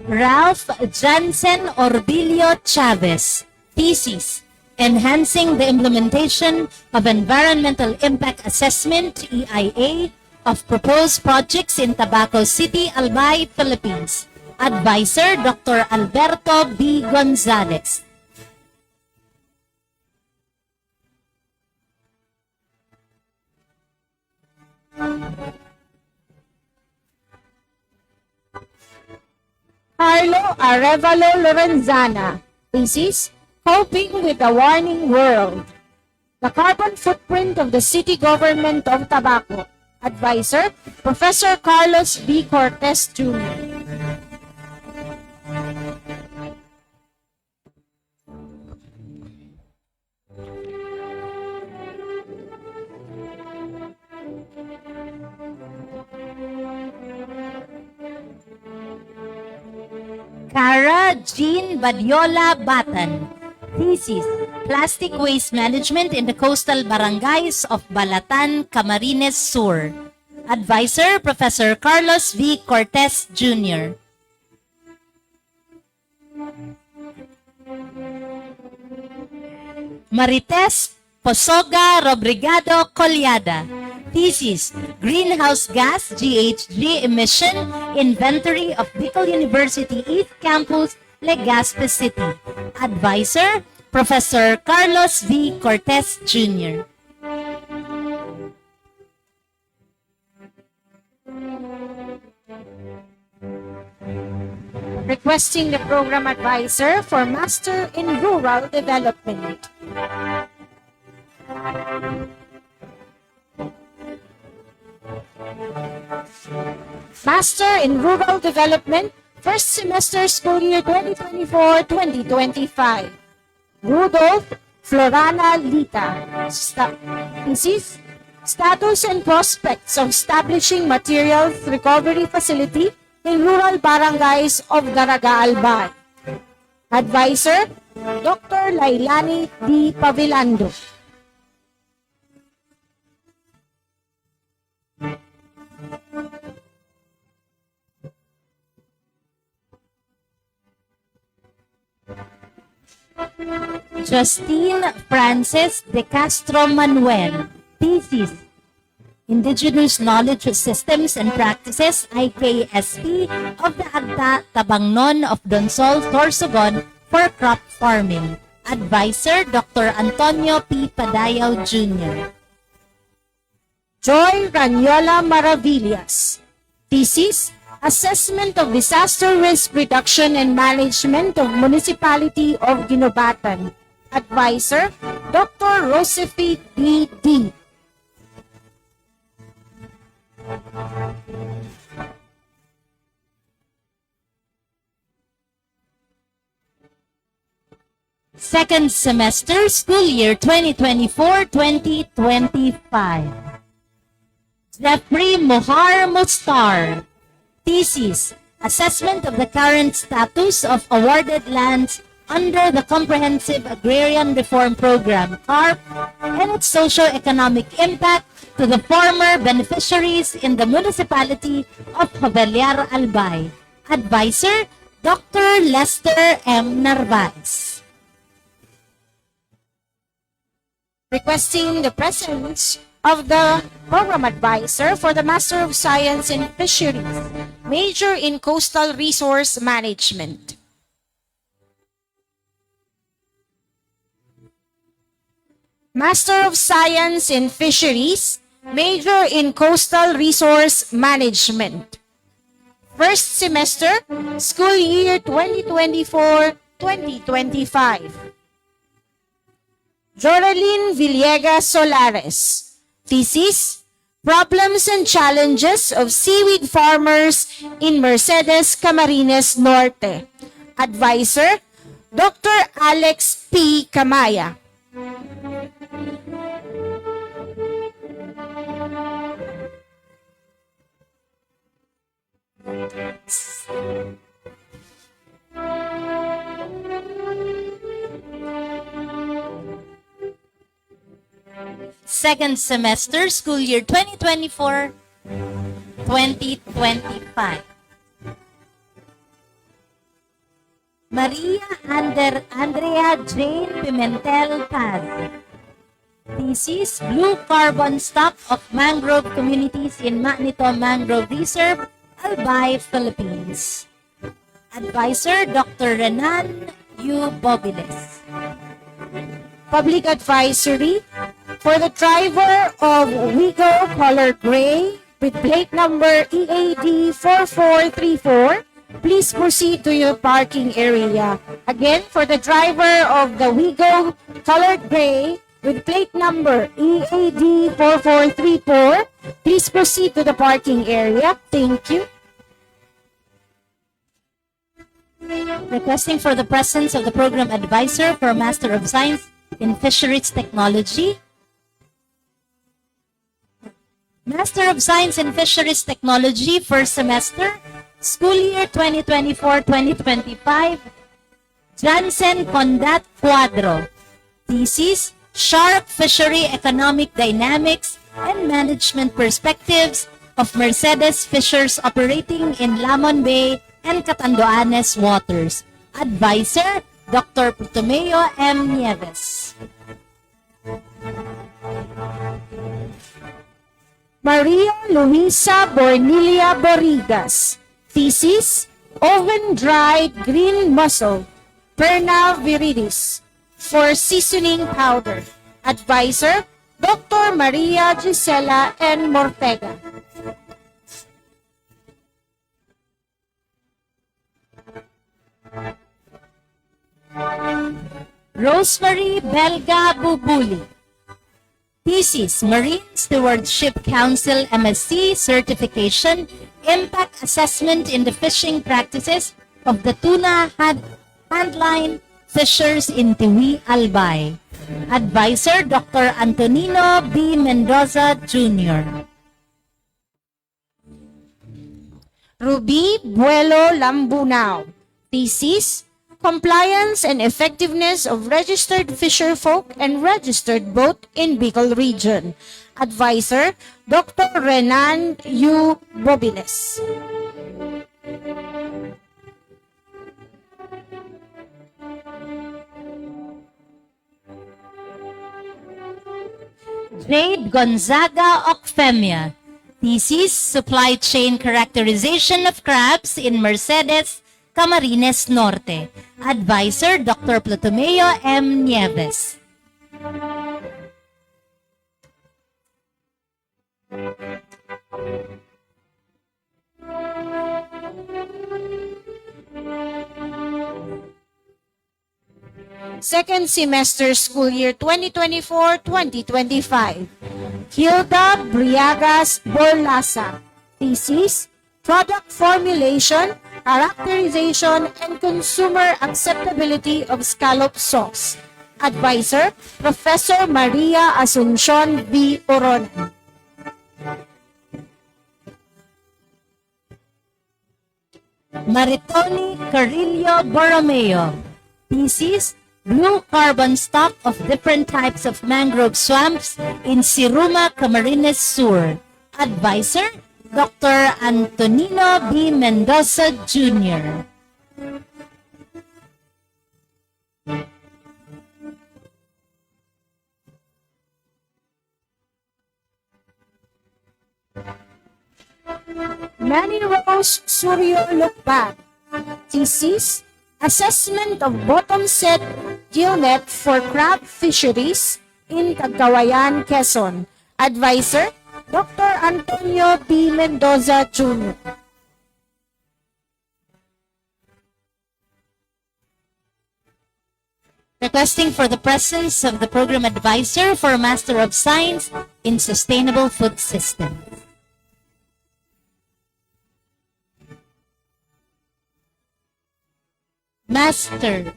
A: Ralph Jansen Orbilio Chavez. Thesis, Enhancing the Implementation of Environmental Impact Assessment, EIA, of proposed projects in Tabaco City, Albay, Philippines. Advisor, Dr. Alberto B. Gonzalez.
B: Carlo Arevalo Lorenzana. Thesis, Coping with a Warning World. The Carbon Footprint of the City Government of Tabaco. Advisor, Professor Carlos B. Cortez Jr.
A: Cara Jean Badiola Batan. Thesis, Plastic Waste Management in the Coastal Barangays of Balatan, Camarines Sur. Advisor, Professor Carlos V. Cortez Jr. Marites Posoga Robrigado Colyada. Thesis, Greenhouse Gas GHG Emission Inventory of Bicol University East Campus, Legazpi City. Advisor, Professor Carlos V. Cortez Jr.
B: Requesting the Program Advisor for Master in Rural Development. Master in Rural Development, First Semester School Year 2024-2025. Rudolph Florana Lita. Thesis, Status and Prospects of Establishing Materials Recovery Facility in Rural Barangays of Daraga, Albay. Advisor, Dr. Lailani D. Pavilando.
A: Justine Frances de Castro Manuel. Thesis, Indigenous Knowledge Systems and Practices, IKSP, of the Agta Tabangnon of Donsol, Sorsogon for crop farming. Advisor, Dr. Antonio P. Padayaw Jr.
B: Joy Ranyola Maravillas. Thesis, Assessment of Disaster Risk Reduction and Management of Municipality of Ginobatan. Advisor, Dr. Rosefi D.D.
A: Second semester, school year 2024-2025. Jeffrey Mohar Mustar. Thesis, Assessment of the current status of awarded lands under the Comprehensive Agrarian Reform Program, CARP, and its socio-economic impact to the former beneficiaries in the municipality of Jovellar, Albay. Advisor, Dr. Lester M. Narvaez.
B: Requesting the presence of the Program Advisor for the Master of Science in Fisheries, Major in Coastal Resource Management. Master of Science in Fisheries, Major in Coastal Resource Management. First semester, school year 2024-2025. Joralyn Villegas Solares. Thesis, Problems and Challenges of Seaweed Farmers in Mercedes, Camarines Norte. Advisor, Dr. Alex P. Camaya.
A: Second semester, school year 2024-2025. Andrea Jane Pimentel Paz. Thesis, Blue Carbon Stock of Mangrove Communities in Manito Mangrove Reserve, Albay, Philippines. Advisor, Dr. Renan U. Bobiles.
B: Public advisory for the driver of Wigo Color Gray with plate number EAD 4434, please proceed to your parking area. Again, for the driver of the Wigo Color Gray with plate number EAD 4434, please proceed to the parking area. Thank you.
A: Requesting for the presence of the program advisor for Master of Science in Fisheries Technology. Master of Science in Fisheries Technology, first semester, school year 2024-2025, Jansen Condat Cuadro. Thesis, Shark Fishery Economic Dynamics and Management Perspectives of Mercedes Fishers Operating in Lamon Bay and Catanduanes Waters. Advisor, Dr. Ptolomeo M. Nieves.
B: Maria Luisa Bornilia Borigas. Thesis, Oven-dried green mussel, Perna viridis, for seasoning powder. Advisor, Dr. Maria Gisela N. Mortega.
A: Rosemary Belga Bubuli. Thesis, Marine Stewardship Council MSc Certification, Impact Assessment in the Fishing Practices of the Tuna Handline Fishers in Tiwi, Albay. Advisor, Dr. Antonino B. Mendoza Jr.
B: Ruby Buelo Lambunao. Thesis, Compliance and Effectiveness of Registered Fisherfolk and Registered Boat in Bicol Region. Advisor, Dr. Renan U. Bobiles.
A: Jade Gonzaga Ocfemia. Thesis, Supply Chain Characterization of Crabs in Mercedes, Camarines Norte. Advisor, Dr. Ptolomeo M. Nieves.
B: Second semester school year 2024-2025. Hilda Briagas Borlasa. Thesis, Product Formulation, Characterization, and Consumer Acceptability of Scallop Sauce. Advisor, Professor Maria Asuncion V. Oronan.
A: Maritoni Carillo Borromeo. Thesis, Blue Carbon Stock of Different Types of Mangrove Swamps in Siruma, Camarines Sur. Advisor, Dr. Antonino B. Mendoza Jr.
B: Manny Rose Suryo Lukbag. Thesis, Assessment of Bottom Set Gillnet for Crab Fisheries in Cagayan, Quezon. Advisor, Dr. Antonio B. Mendoza Jr.
A: Requesting for the presence of the program advisor for Master of Science in Sustainable Food Systems. Master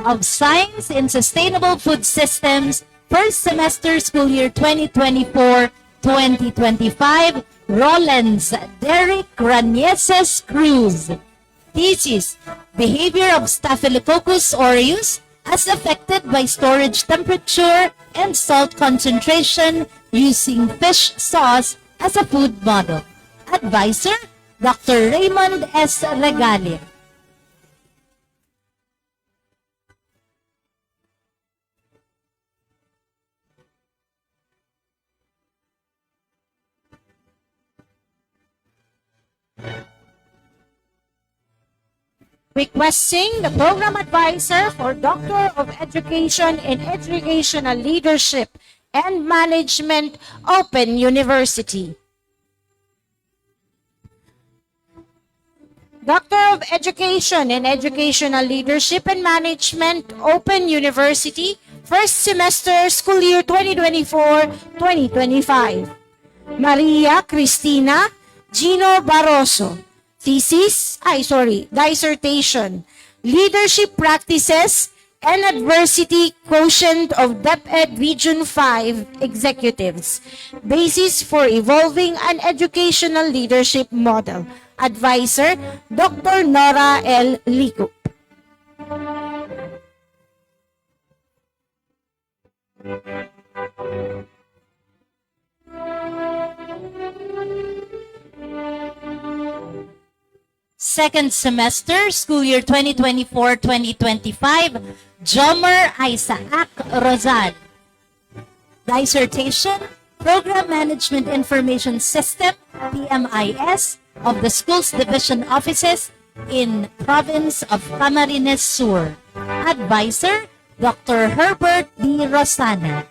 A: of Science in Sustainable Food Systems, first semester school year 2024-2025, Rollins Derek Ranieses Cruz. Thesis: Behavior of Staphylococcus aureus as affected by storage temperature and salt concentration using fish sauce as a food model. Advisor: Dr. Raymond S. Regalia.
B: Requesting the program advisor for Doctor of Education in Educational Leadership and Management, Open University. Doctor of Education in Educational Leadership and Management, Open University, first semester school year 2024-2025. Maria Cristina Gino Barroso. Dissertation, Leadership Practices and Adversity Quotient of DepEd Region 5 Executives, Basis for Evolving an Educational Leadership Model. Advisor, Dr. Nora L. Licup.
A: Second semester, school year 2024-2025, Jomer Isaac Rosal. Dissertation, Program Management Information System, PMIS, of the Schools Division Offices in Province of Camarines Sur. Advisor, Dr. Herbert D. Rosana.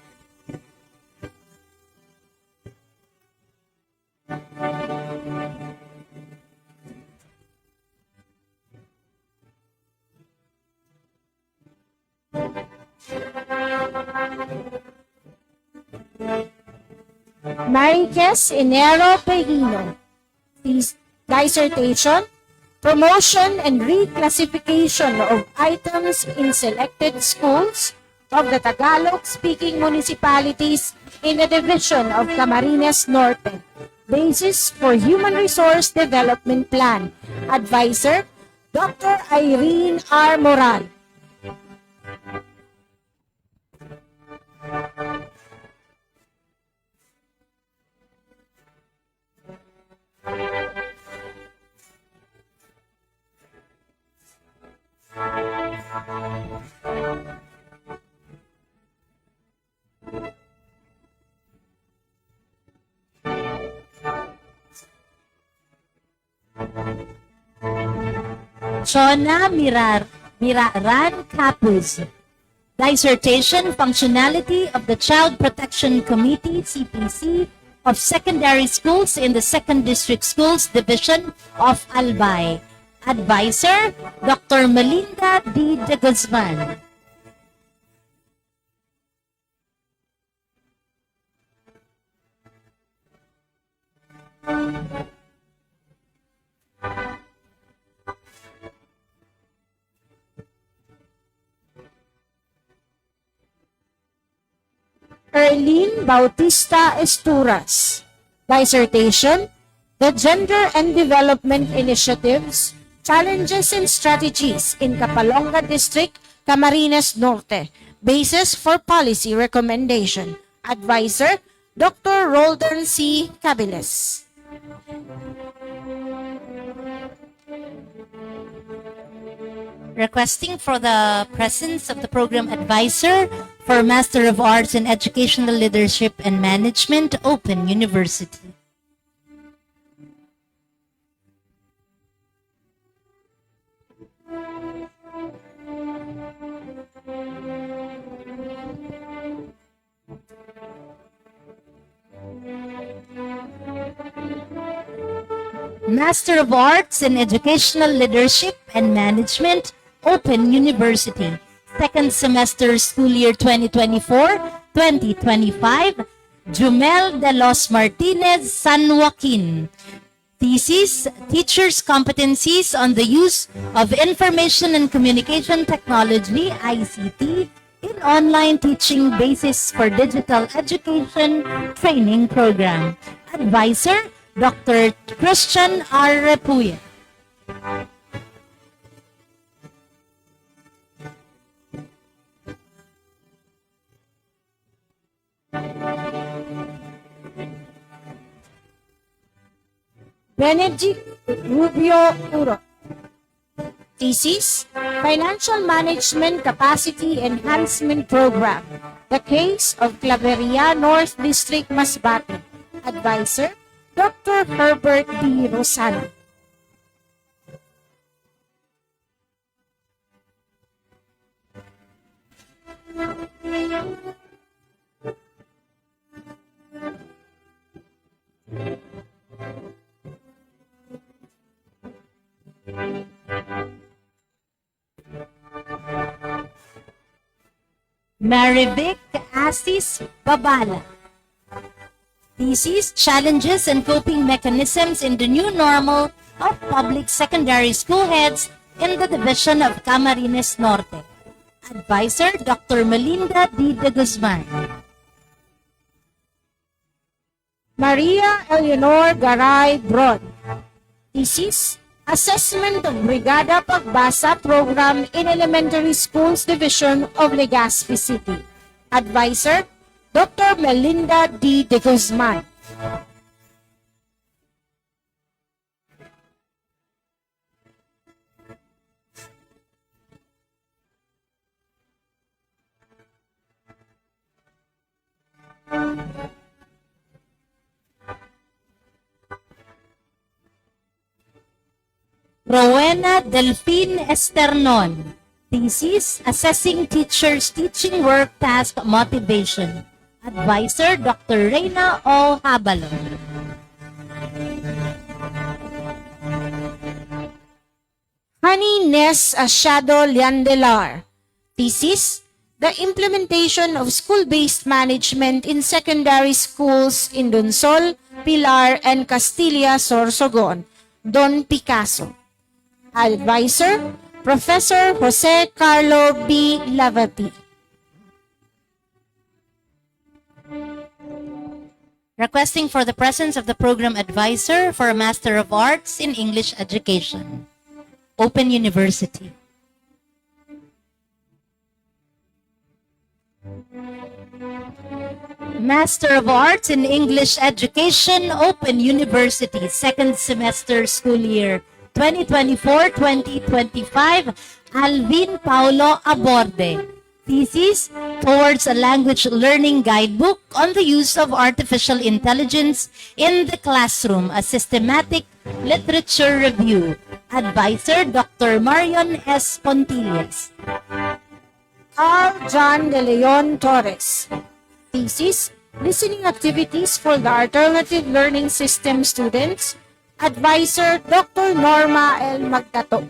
B: Mariques Enero Peguino. Dissertation, Promotion and Reclassification of Items in Selected Schools of the Tagalog-speaking municipalities in the Division of Camarines Norte. Basis for Human Resource Development Plan. Advisor, Dr. Irene R. Moral.
A: Chona Miraran Capuz. Dissertation, Functionality of the Child Protection Committee, CPC, of Secondary Schools in the Second District Schools Division of Albay. Advisor, Dr. Melinda D. De Guzman.
B: Erlene Bautista Esturas. Dissertation, The Gender and Development Initiatives, Challenges and Strategies in Capalonga District, Camarines Norte. Basis for Policy Recommendation. Advisor, Dr. Roldan C. Cabiles.
A: Requesting for the presence of the program advisor for Master of Arts in Educational Leadership and Management, Open University. Master of Arts in Educational Leadership and Management, Open University. second semester school year 2024-2025, Jumel de los Martinez San Joaquin. Thesis, Teachers' Competencies on the Use of Information and Communication Technology, ICT, in Online Teaching Basis for Digital Education Training Program. Advisor, Dr. Christian R. Repuya.
B: Benedict Rubio Uro. Thesis, Financial Management Capacity Enhancement Program. The Case of Claveria North District, Masbate. Advisor, Dr. Herbert D. Rosano.
A: Marivic Asis Babala. Thesis, Challenges and Coping Mechanisms in the New Normal of Public Secondary School Heads in the Division of Camarines Norte. Advisor, Dr. Melinda D. de Guzman.
B: Maria Eleanor Garay Bron. Thesis, Assessment of Brigada Pagbasa Program in Elementary Schools Division of Legazpi City. Advisor, Dr. Melinda D. de Guzman.
A: Rowena Delphine Esternon. Thesis, Assessing Teachers' Teaching Work Task Motivation. Advisor, Dr. Reyna O. Habalo.
B: Honey Nes Ashado Liandelar. Thesis, The Implementation of School-Based Management in Secondary Schools in Donsol, Pilar, and Castilla, Sorsogon. Don Picasso. Advisor, Professor Jose Carlo B. Lavati.
A: Requesting for the presence of the program advisor for a Master of Arts in English Education. Open University. Master of Arts in English Education, Open University, second semester school year 2024-2025, Alvin Paulo Aborde. Thesis, Towards a Language Learning Guidebook on the Use of Artificial Intelligence in the Classroom, a Systematic Literature Review. Advisor, Dr. Marion S. Pontillas.
B: Carl John De Leon Torres. Thesis, Listening Activities for the Alternative Learning System Students. Advisor, Dr. Norma L. Magtato.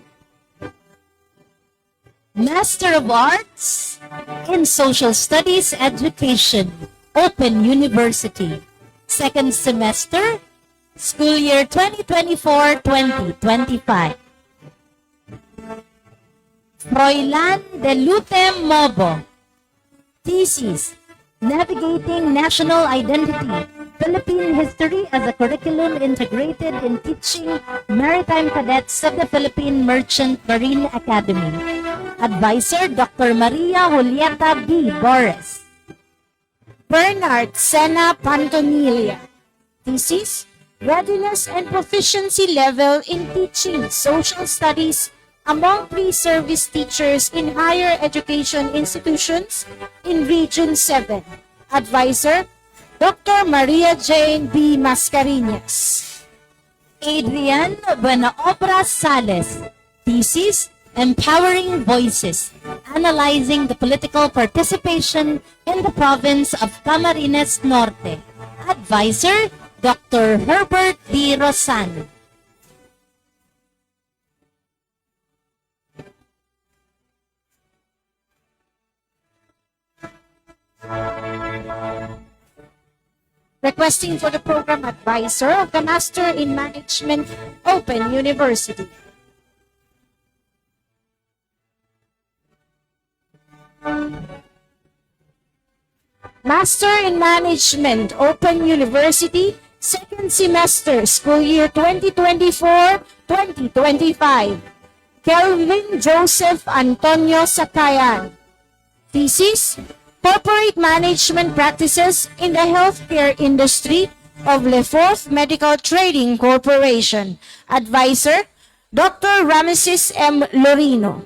A: Master of Arts in Social Studies Education, Open University, second semester, school year 2024-2025. Froilan de Lute Mobo. Thesis, Navigating National Identity, Philippine History as a Curriculum Integrated in Teaching Maritime Cadets of the Philippine Merchant Marine Academy. Advisor, Dr. Maria Julieta B. Boris.
B: Bernard Sena Pantonilia. Thesis, Readiness and Proficiency Level in Teaching Social Studies among pre-service teachers in higher education institutions in Region 7. Advisor, Dr. Maria Jane B. Mascareñas.
A: Adrian Buenaobra Sales. Thesis, Empowering Voices, Analyzing the Political Participation in the Province of Camarines Norte. Advisor, Dr. Herbert D. Rosano.
B: Requesting for the program advisor of the Master in Management, Open University. Master in Management, Open University, second semester, school year 2024-2025. Kelvin Joseph Antonio Sakayan. Thesis, Corporate Management Practices in the Healthcare Industry of Leforth Medical Trading Corporation. Advisor, Dr. Ramesis M. Lorino.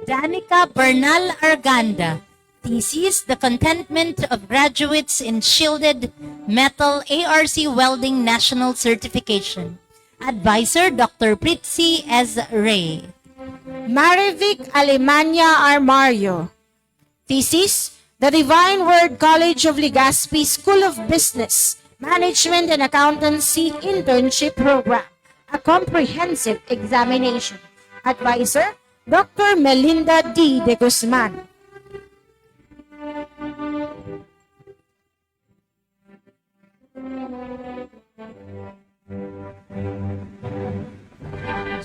A: Danica Bernal Arganda. Thesis, The Contentment of Graduates in Shielded Metal ARC Welding National Certification. Advisor, Dr. Pritzi S. Ray.
B: Marivic Alemania Armario. Thesis, The Divine Word College of Legazpi School of Business, Management and Accountancy Internship Program, a comprehensive examination. Advisor, Dr. Melinda D. De Guzman.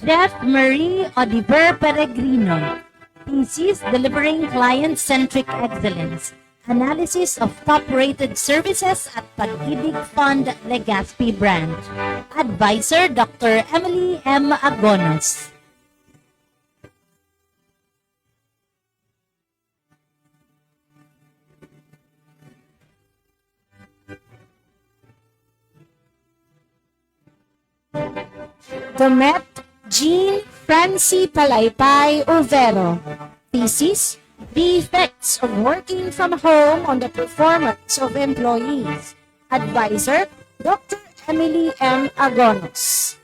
A: Jeff Marie Odiver Peregrino. Thesis, Delivering Client-Centric Excellence. Analysis of top-rated services at Pag-ibig Fund Legazpi Branch. Advisor, Dr. Emily M. Agonos.
B: Domet Jean Francie Palaypay Overo. Thesis, The Effects of Working from Home on the Performance of Employees. Advisor, Dr. Emily M. Agonos.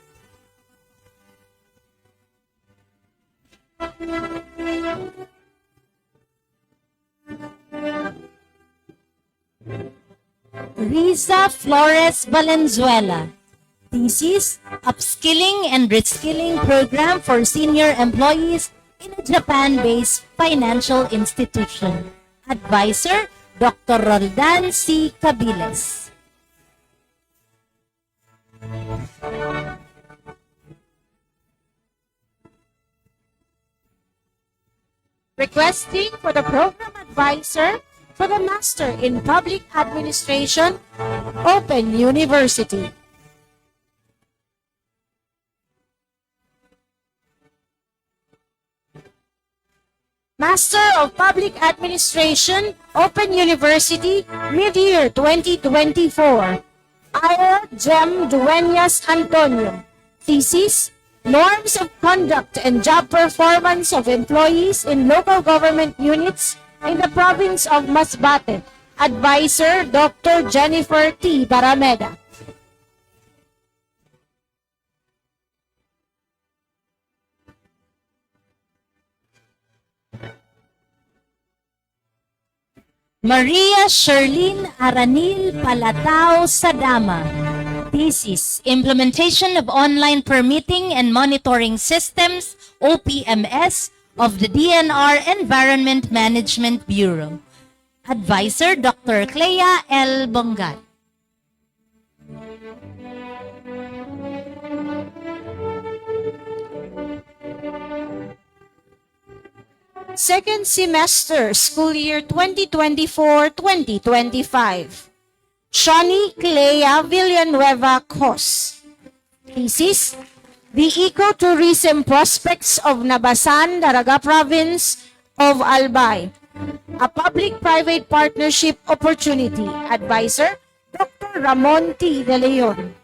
A: Riza Flores Valenzuela. Thesis, Upskilling and Reskilling Program for Senior Employees in a Japan-based financial institution. Advisor, Dr. Roldan C. Cabiles.
B: Requesting for the program advisor for the Master in Public Administration, Open University. Master of Public Administration, Open University, mid-year 2024. Ira Jem Dueñas Antonio. Thesis, Norms of Conduct and Job Performance of Employees in Local Government Units in the Province of Masbate. Advisor, Dr. Jennifer T. Barameda.
A: Maria Sherlyn Aranil Palatao Sadama. Thesis, Implementation of Online Permitting and Monitoring Systems, OPMS, of the DNR Environment Management Bureau. Advisor, Dr. Clea L. Bongat.
B: Second semester, school year 2024-2025. Shani Clea Villanueva Cos. Thesis, The Ecotourism Prospects of Nabasan, Daraga Province of Albay. A public-private partnership opportunity. Advisor, Dr. Ramon T. De Leon.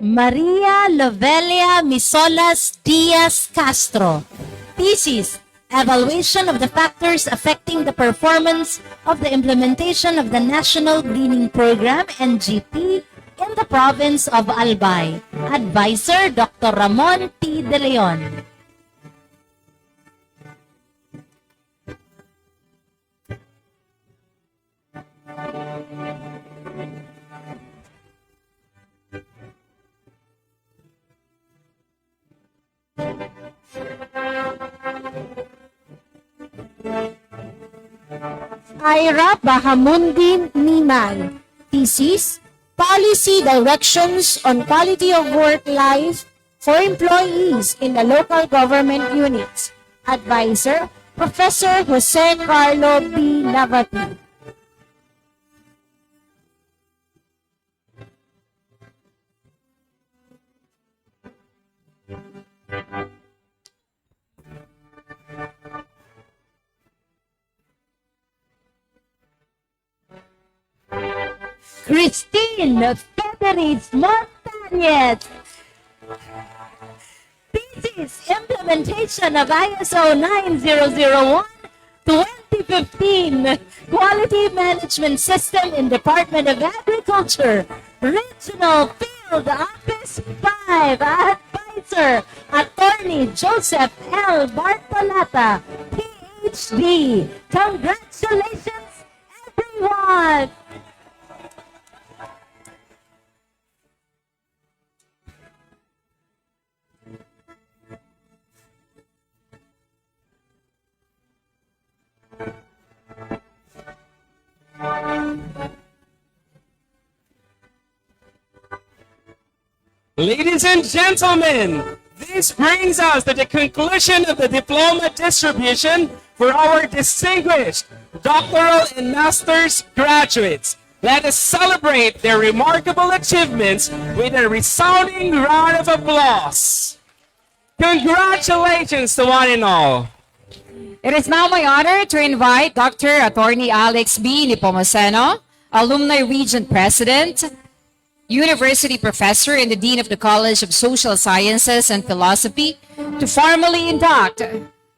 A: Maria Lovelia Misolas Diaz Castro. Thesis, Evaluation of the factors affecting the performance of the implementation of the National Greening Program, NGP, in the province of Albay. Advisor, Dr. Ramon T. De Leon.
B: Ira Bahamundi Nimay. Thesis, Policy Directions on Quality of Work Life for Employees in the Local Government Units. Advisor, Professor Jose Carlo B. Navati.
A: Christine Federiz Montañez. Thesis, Implementation of ISO 9001-2015, Quality Management System in Department of Agriculture, Regional Field Office 5, Advisor, Attorney Joseph L. Bartolata, PhD. Congratulations, everyone!
C: Ladies and gentlemen, this brings us to the conclusion of the diploma distribution for our distinguished doctoral and master's graduates. Let us celebrate their remarkable achievements with a resounding round of applause. Congratulations to one and all.
D: It is now my honor to invite Dr. Attorney Alex B. Nepomuceno, Alumni Region President, University Professor and the Dean of the College of Social Sciences and Philosophy, to formally induct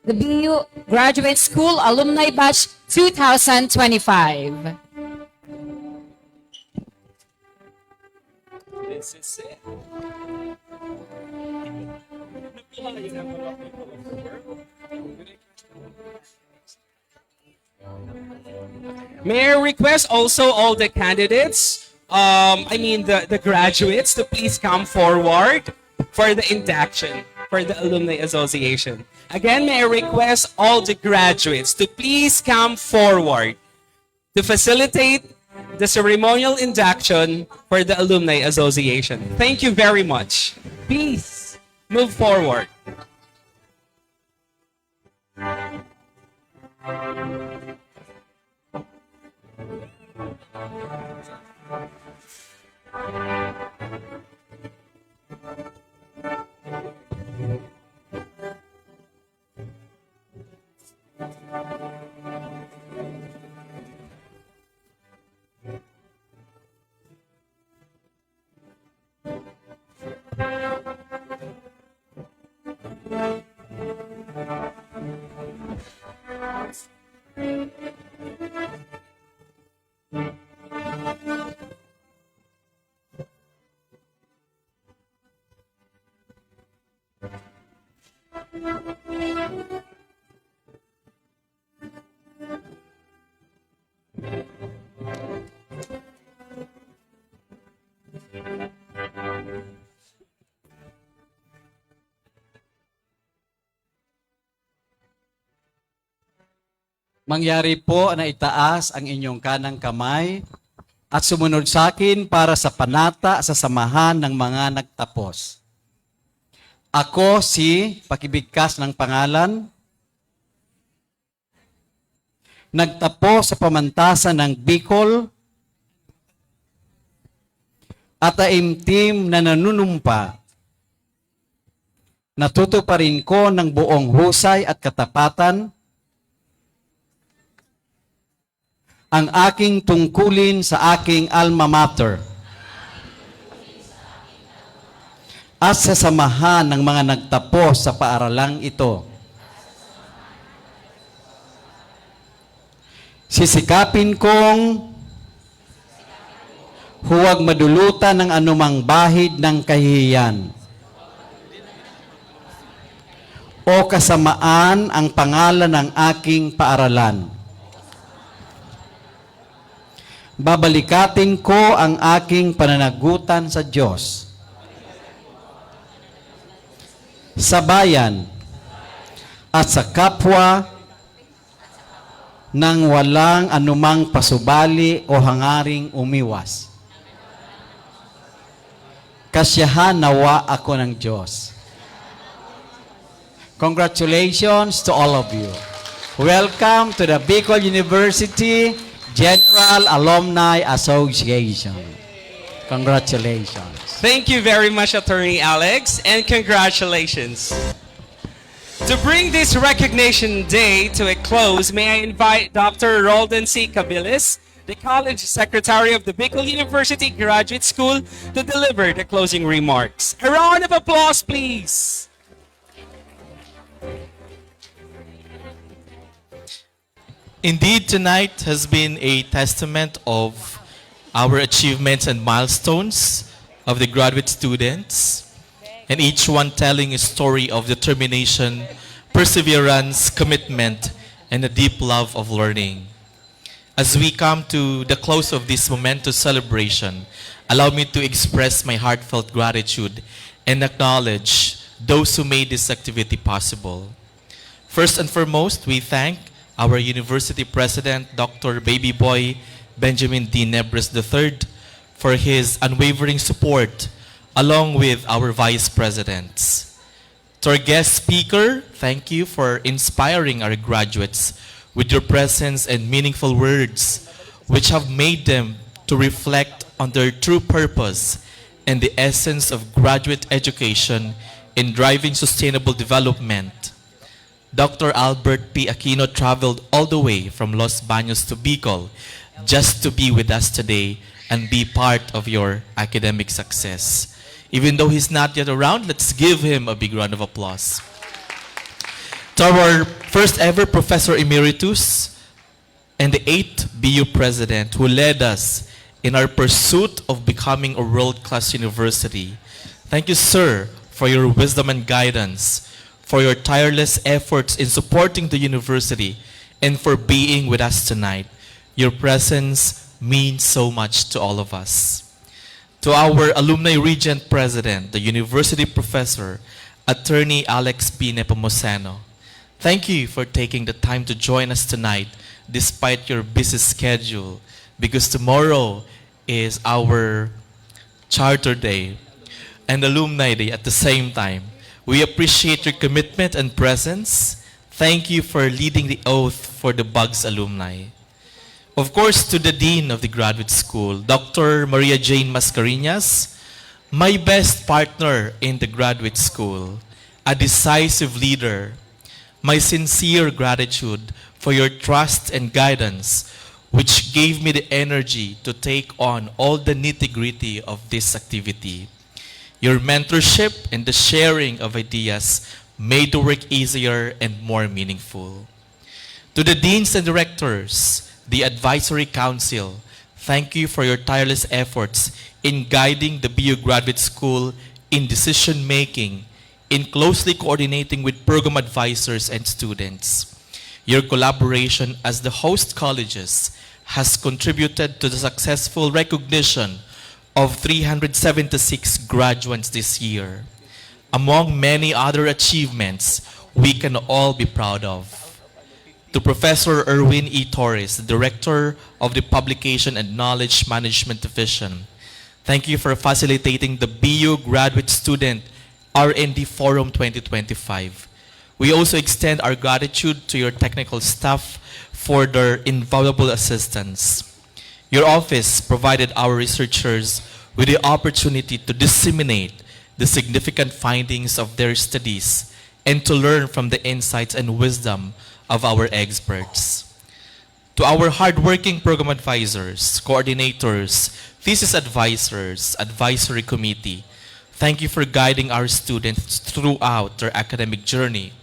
D: the BU Graduate School Alumni Batch 2025.
C: This is it. May I request also all the candidates, the graduates, to please come forward for the induction for the Alumni Association. Again, may I request all the graduates to please come forward to facilitate the ceremonial induction for the Alumni Association. Thank you very much. Please move forward.
E: Mangyari po na itaas ang inyong kanang kamay at sumunod sa akin para sa panata sa samahan ng mga nagtapos. Ako si, pakibigkas ng pangalan, nagtapos sa pamantasan ng Bicol at taimtim na nanunumpa. Natutuparin ko ng buong husay at katapatan ang aking tungkulin sa aking alma mater at sa samahan ng mga nagtapos sa paaralang ito. Sisikapin kong huwag madulutan ng anumang bahid ng kahihiyan o kasamaan ang pangalan ng aking paaralan. Babalikatin ko ang aking pananagutan sa Diyos, sa bayan, at sa kapwa nang walang anumang pasubali o hangaring umiwas. Kasiyahan nawa ako ng Diyos. Congratulations to all of you. Welcome to the Bicol University General Alumni Association. Congratulations.
C: Thank you very much, Attorney Alex, and congratulations. To bring this recognition day to a close, may I invite Dr. Roldan C. Cabilis, the College Secretary of the Bicol University Graduate School, to deliver the closing remarks. A round of applause, please.
F: Indeed, tonight has been a testament of our achievements and milestones of the graduate students, and each one telling a story of determination, perseverance, commitment, and a deep love of learning. As we come to the close of this momentous celebration, allow me to express my heartfelt gratitude and acknowledge those who made this activity possible. First and foremost, we thank our University President, Dr. Baby Boy Benjamin D. Nebres III, for his unwavering support, along with our Vice Presidents. To our guest speaker, thank you for inspiring our graduates with your presence and meaningful words, which have made them to reflect on their true purpose and the essence of graduate education in driving sustainable development. Dr. Albert P. Aquino traveled all the way from Los Baños to Bicol just to be with us today and be part of your academic success. Even though he's not yet around, let's give him a big round of applause. To our first ever Professor Emeritus and the 8th BU President who led us in our pursuit of becoming a world-class university. Thank you, sir, for your wisdom and guidance, for your tireless efforts in supporting the university, and for being with us tonight. Your presence means so much to all of us. To our Alumni Regent President, the University Professor, Attorney Alex B. Nepomuceno, thank you for taking the time to join us tonight despite your busy schedule, because tomorrow is our Charter Day and Alumni Day at the same time. We appreciate your commitment and presence. Thank you for leading the oath for the BUGS alumni. Of course, to the Dean of the Graduate School, Dr. Maria Jane Mascareñas, my best partner in the Graduate School, a decisive leader, my sincere gratitude for your trust and guidance, which gave me the energy to take on all the nitty-gritty of this activity. Your mentorship and the sharing of ideas made the work easier and more meaningful. To the deans and directors, the advisory council, thank you for your tireless efforts in guiding the BU Graduate School in decision-making, in closely coordinating with program advisors and students. Your collaboration as the host colleges has contributed to the successful recognition of 376 graduates this year, among many other achievements we can all be proud of. To Professor Erwin E. Torres, the Director of the Publication and Knowledge Management Division, thank you for facilitating the BU Graduate Student R&D Forum 2025. We also extend our gratitude to your technical staff for their invaluable assistance. Your office provided our researchers with the opportunity to disseminate the significant findings of their studies and to learn from the insights and wisdom of our experts. To our hardworking program advisors, coordinators, thesis advisors, advisory committee, thank you for guiding our students throughout their academic journey.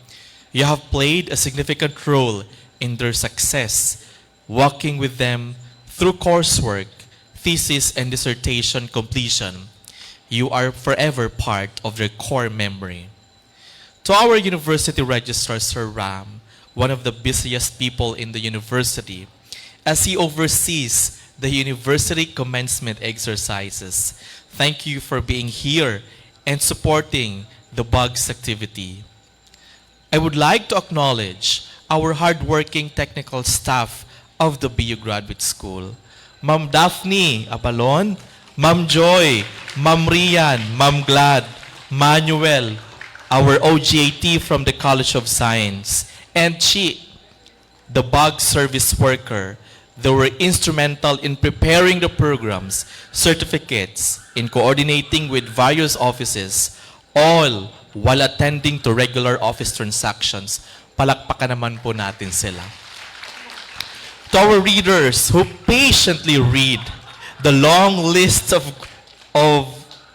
F: You have played a significant role in their success, walking with them through coursework, thesis, and dissertation completion. You are forever part of their core memory. To our University Registrar, Sir Ram, one of the busiest people in the university, as he oversees the university commencement exercises, thank you for being here and supporting the BUGS activity. I would like to acknowledge our hardworking technical staff of the BU Graduate School. Ma'am Daphne Abalon, Ma'am Joy, Ma'am Rian, Ma'am Glad, Manuel, our OGAT from the College of Science, and Chi, the bug service worker. They were instrumental in preparing the programs, certificates, in coordinating with various offices, all while attending to regular office transactions. Palakpakan naman po natin sila. To our readers who patiently read the long list of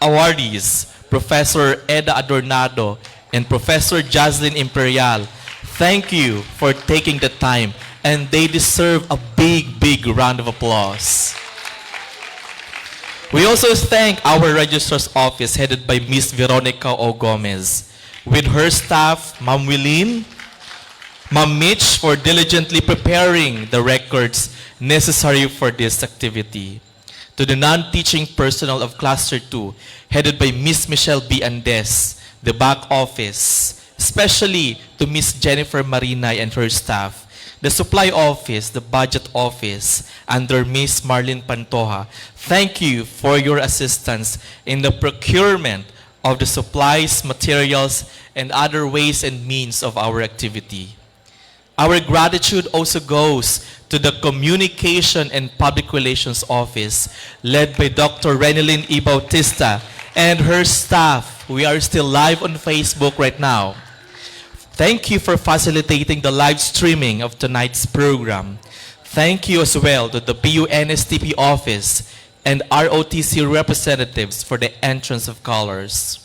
F: awardees, Professor Eda Adornado and Professor Jaslyn Imperial, thank you for taking the time, and they deserve a big round of applause. We also thank our registrar's office headed by Miss Veronica O. Gomez, with her staff, Ma'am Willeen, Ma'am Mitch, for diligently preparing the records necessary for this activity. To the non-teaching personnel of Cluster 2, headed by Miss Michelle B. Andes, the back office, especially to Miss Jennifer Marinay and her staff, the supply office, the budget office, under Miss Marlene Pantoja. Thank you for your assistance in the procurement of the supplies, materials, and other ways and means of our activity. Our gratitude also goes to the Communication and Public Relations Office, led by Dr. Renilyn E. Bautista and her staff. We are still live on Facebook right now. Thank you for facilitating the live streaming of tonight's program. Thank you as well to the PUNSTP office and ROTC representatives for the entrance of colors.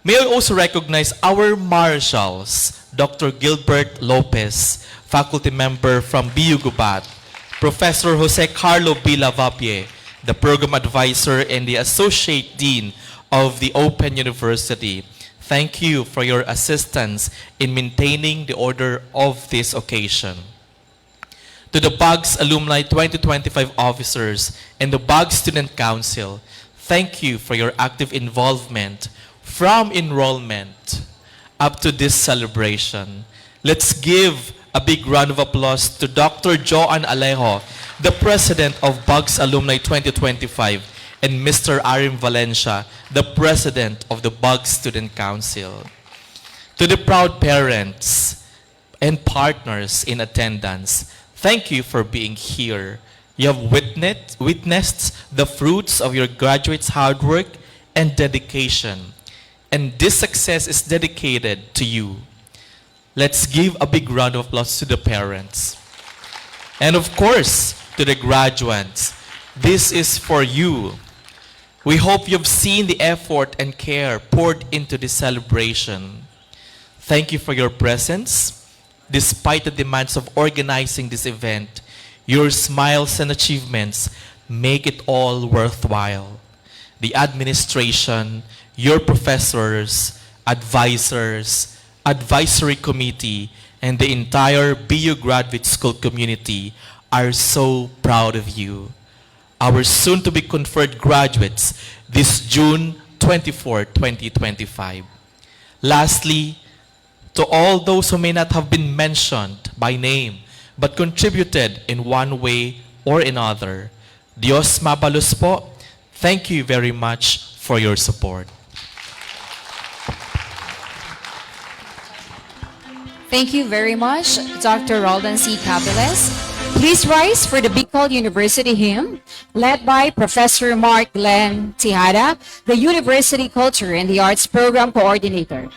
F: May I also recognize our marshals, Dr. Gilbert Lopez, faculty member from BU Gubat, Professor Jose Carlo B. Lavapie, the program advisor and the associate dean of the Open University. Thank you for your assistance in maintaining the order of this occasion. To the BUGS Alumni 2025 officers and the BUGS Student Council, thank you for your active involvement from enrollment up to this celebration. Let's give a big round of applause to Dr. Joan Alejo, the president of BUGS Alumni 2025, and Mr. Arim Valencia, the president of the BUGS Student Council. To the proud parents and partners in attendance, thank you for being here. You have witnessed the fruits of your graduates' hard work and dedication. And this success is dedicated to you. Let's give a big round of applause to the parents. And of course, to the graduates. This is for you. We hope you've seen the effort and care poured into this celebration. Thank you for your presence. Despite the demands of organizing this event, your smiles and achievements make it all worthwhile. The administration, your professors, advisors, advisory committee, and the entire BU Graduate School community are so proud of you. Our soon-to-be conferred graduates this June 24, 2025. Lastly, to all those who may not have been mentioned by name but contributed in one way or another, Dios mabalos po. Thank you very much for your support.
D: Thank you very much, Dr. Roldan C. Cabeles. Please rise for the Bicol University hymn, led by Professor Mark Glenn Tejada, the University Culture and the Arts Program Coordinator.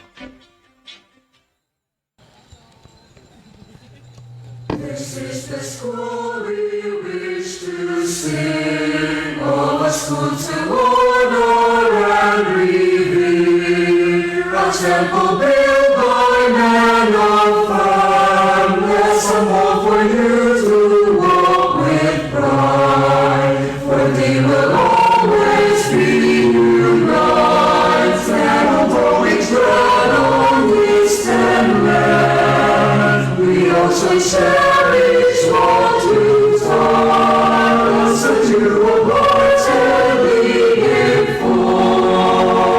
G: This is the school we wish to sing, of a school to honor and revere, a temple built by man of firmness, a mold for you to walk with pride, for they will always be united, and always tread on distant land. We also cherish what you've taught us, and you wholeheartedly give forth.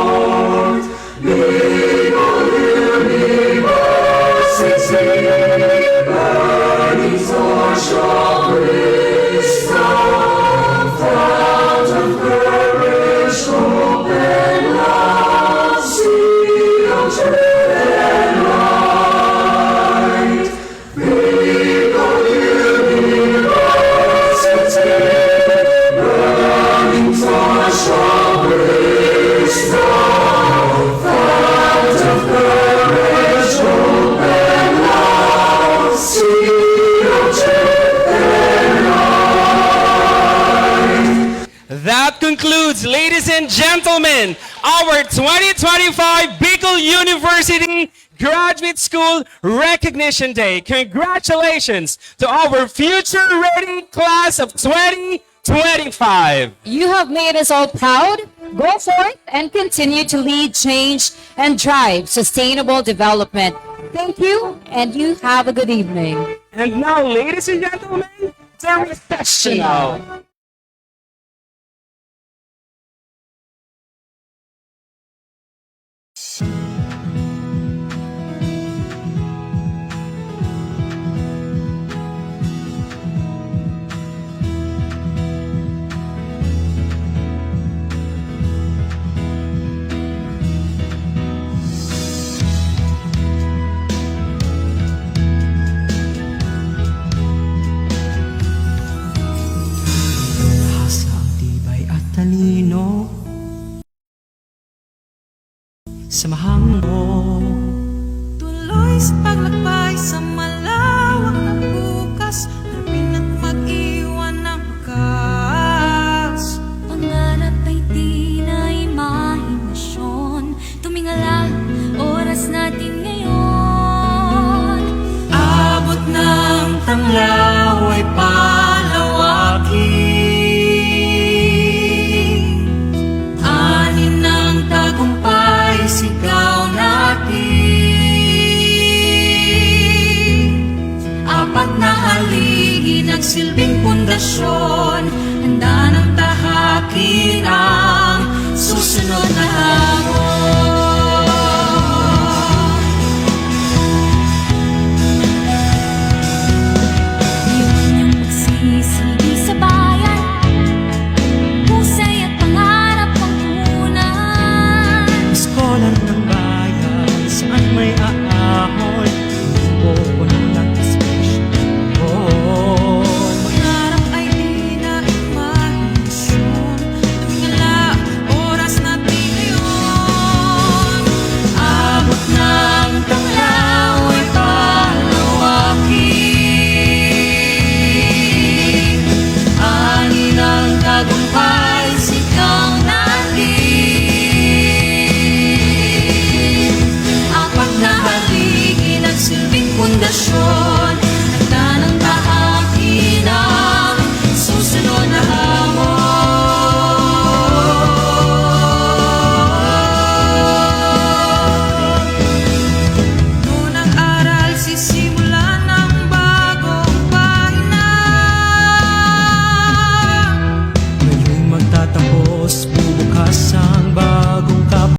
G: Legal University, burning torch of wisdom, fount of courage, hope and love, sea of truth and light, big of university, burning torch of wisdom, fount of courage, hope and love, sea of truth and light.
C: That concludes, ladies and gentlemen, our 2025 Bicol University Graduate School Recognition Day. Congratulations to our future-ready class of 2025.
D: You have made us all proud. Go forth and continue to lead change and drive sustainable development. Thank you, and you have a good evening.
C: And now, ladies and gentlemen, the recessional.
H: Sa tibay at talino, samahang mo tuloy sa paglakbay.